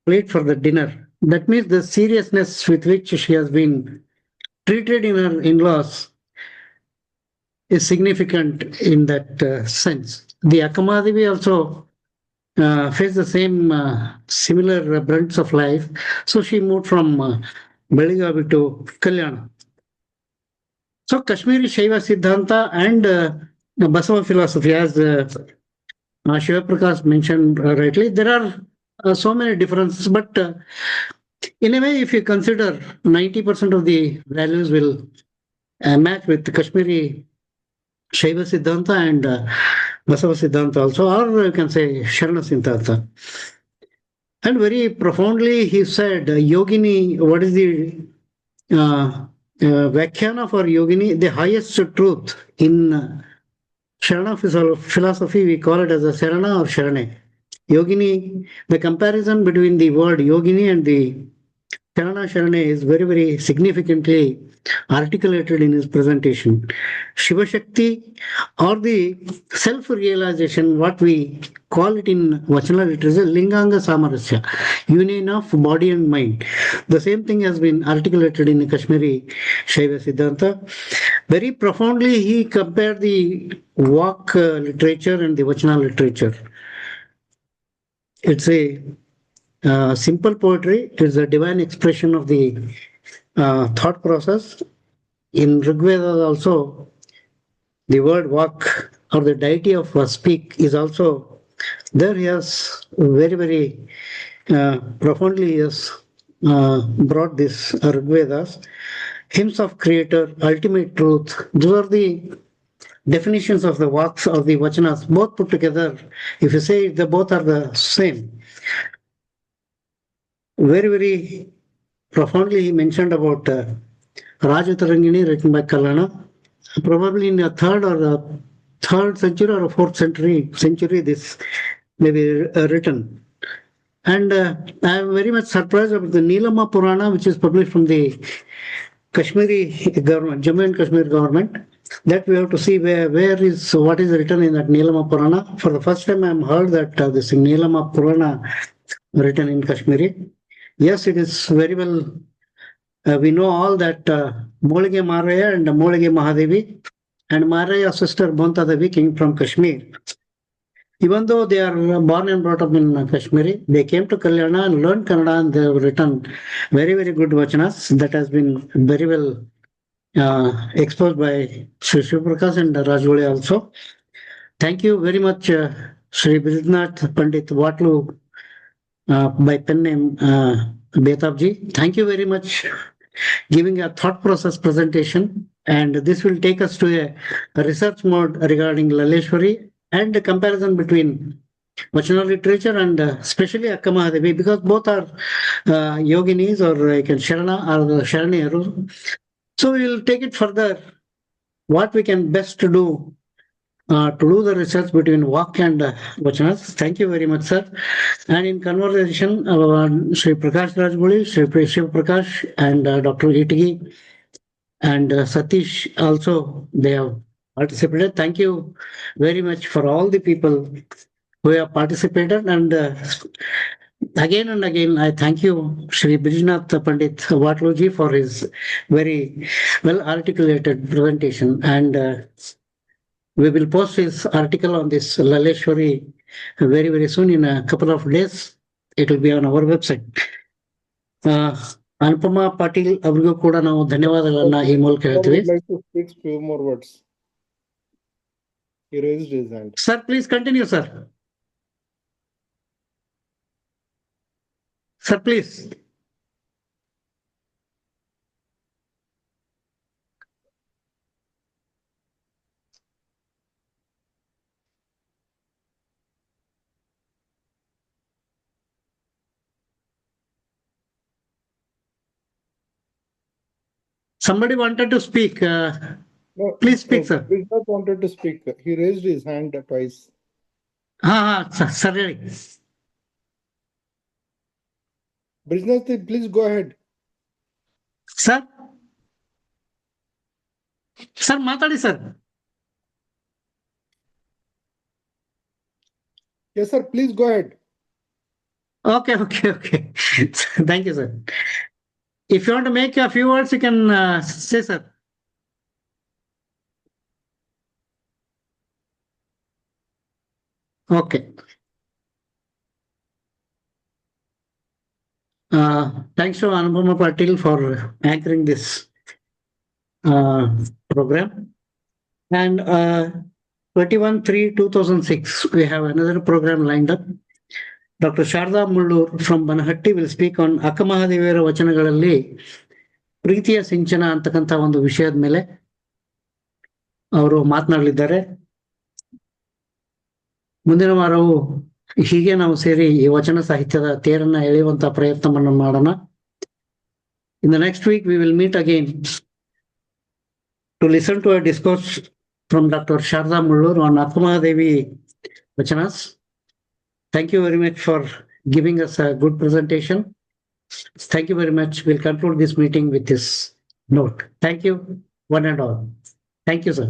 plate for the dinner. That means the seriousness with which she has been treated in her in-laws is significant in that sense. The Akamadevi also faced the same similar brunts of life. So she moved from Beligavi to Kalyana. So Kashmiri Shaiva Siddhanta and Basava philosophy, as Shivaprakash mentioned rightly, there are so many differences, but in a way, if you consider 90% of the values will match with Kashmiri Shaiva Siddhanta and Basava Siddhanta also, or you can say Sharana Siddhanta. And very profoundly, he said, Yogini, what is the Vakhyana for Yogini? The highest truth in Sharana philosophy, we call it as a Sarana or Sharane. Yogini, the comparison between the word Yogini and the Sharana Sharane is very, very significantly articulated in his presentation. Shiva Shakti or the self-realization, what we call it in Vachana literature, Linganga Samarasya, union of body and mind. The same thing has been articulated in the Kashmiri Shaiva Siddhanta. Very profoundly, he compared the Vak literature and the Vachana literature. It's a simple poetry. It is a divine expression of the thought process. In Rigveda also, the word Vak or the deity of speak is also there. He has very, very profoundly he has brought this Rigvedas. Hymns of Creator, ultimate truth. Those are the definitions of the Vaks or the Vachanas, both put together. If you say they both are the same, very, very profoundly he mentioned about Rajatarangini written by Kalana. Probably in the third century or a fourth century this may be written. And I am very much surprised about the Nilama Purana, which is published from the Kashmiri government, Jammu and Kashmir government. That we have to see what is written in that Nilama Purana. For the first time, I have heard that this Nilama Purana written in Kashmiri. Yes, it is very well. We know all that Molige Maraya and Molige Mahadevi and Maraya's sister Bonta Devi came from Kashmir. Even though they are born and brought up in Kashmiri, they came to Kalyana and learned Kannada, and they have written very, very good vachanas that has been very well exposed by Shri Shivaprakash and Rajwale also. Thank you very much, Shri Brij Nath Pandit Watloo, by pen name Betab ji. Thank you very much giving a thought process presentation, and this will take us to a research mode regarding Lalleshwari and the comparison between Vachana literature and especially Akkamahadevi, because both are yoginis or Sharana or Sharaniyar. So we will take it further. What we can best do to do the research between Vak and Vachanas. Thank you very much, sir. And in conversation, Shri Prakash Rajbuli, Shri Shivaprakash, and Dr. Itigi and Satish also, they have participated. Thank you very much for all the people who have participated. And again and again, I thank you, Shri Brij Nath Pandit Watloo ji, for his very well articulated presentation. And we will post his article on this Lalleshwari very, very soon. In a couple of days, it will be on our website. Anupama Patil ಅವರಿಗೂ ಕೂಡ ನಾವು ಧನ್ಯವಾದಗಳನ್ನ ಈ ಮೂಲಕ ಹೇಳ್ತೀವಿ. Like to speak few more words. He raised his hand. Sir, please continue, sir. Sir, please. Somebody wanted to speak. No, Please speak, sir. Brij Nath wanted to speak. He raised his hand twice. Sir, ಹೇಳಿ. Brij Nath, please go ahead. Sir? Sir, ಮಾತಾಡಿ sir. Yes, sir, please go ahead. Okay. Thank you, sir. If you want to make a few words, you can say, sir. Okay. Thanks to Anupama Patil for anchoring this program. And 21/3/2006, we have another program lined up. Dr. Sharda Mullur from Banahatti will speak on ಅಕ್ಕಮಹಾದೇವಿಯರ ವಚನಗಳಲ್ಲಿ ಪ್ರೀತಿಯ ಸಿಂಚನ ಅಂತಕ್ಕಂಥ ಒಂದು ವಿಷಯದ ಮೇಲೆ ಅವರು ಮಾತನಾಡಲಿದ್ದಾರೆ. ಮುಂದಿನ ವಾರವು ಹೀಗೆ ನಾವು ಸೇರಿ ಈ ವಚನ ಸಾಹಿತ್ಯದ ತೇರನ್ನ ಎಳೆಯುವಂತಹ ಪ್ರಯತ್ನವನ್ನು ಮಾಡೋಣ. In the next week, we will meet again to listen to a discourse from Dr. Sharda Mullur on Akkamahadevi Vachanas. Thank you very much for giving us a good presentation. Thank you very much. We'll conclude this meeting with this note. Thank you, one and all. Thank you, sir.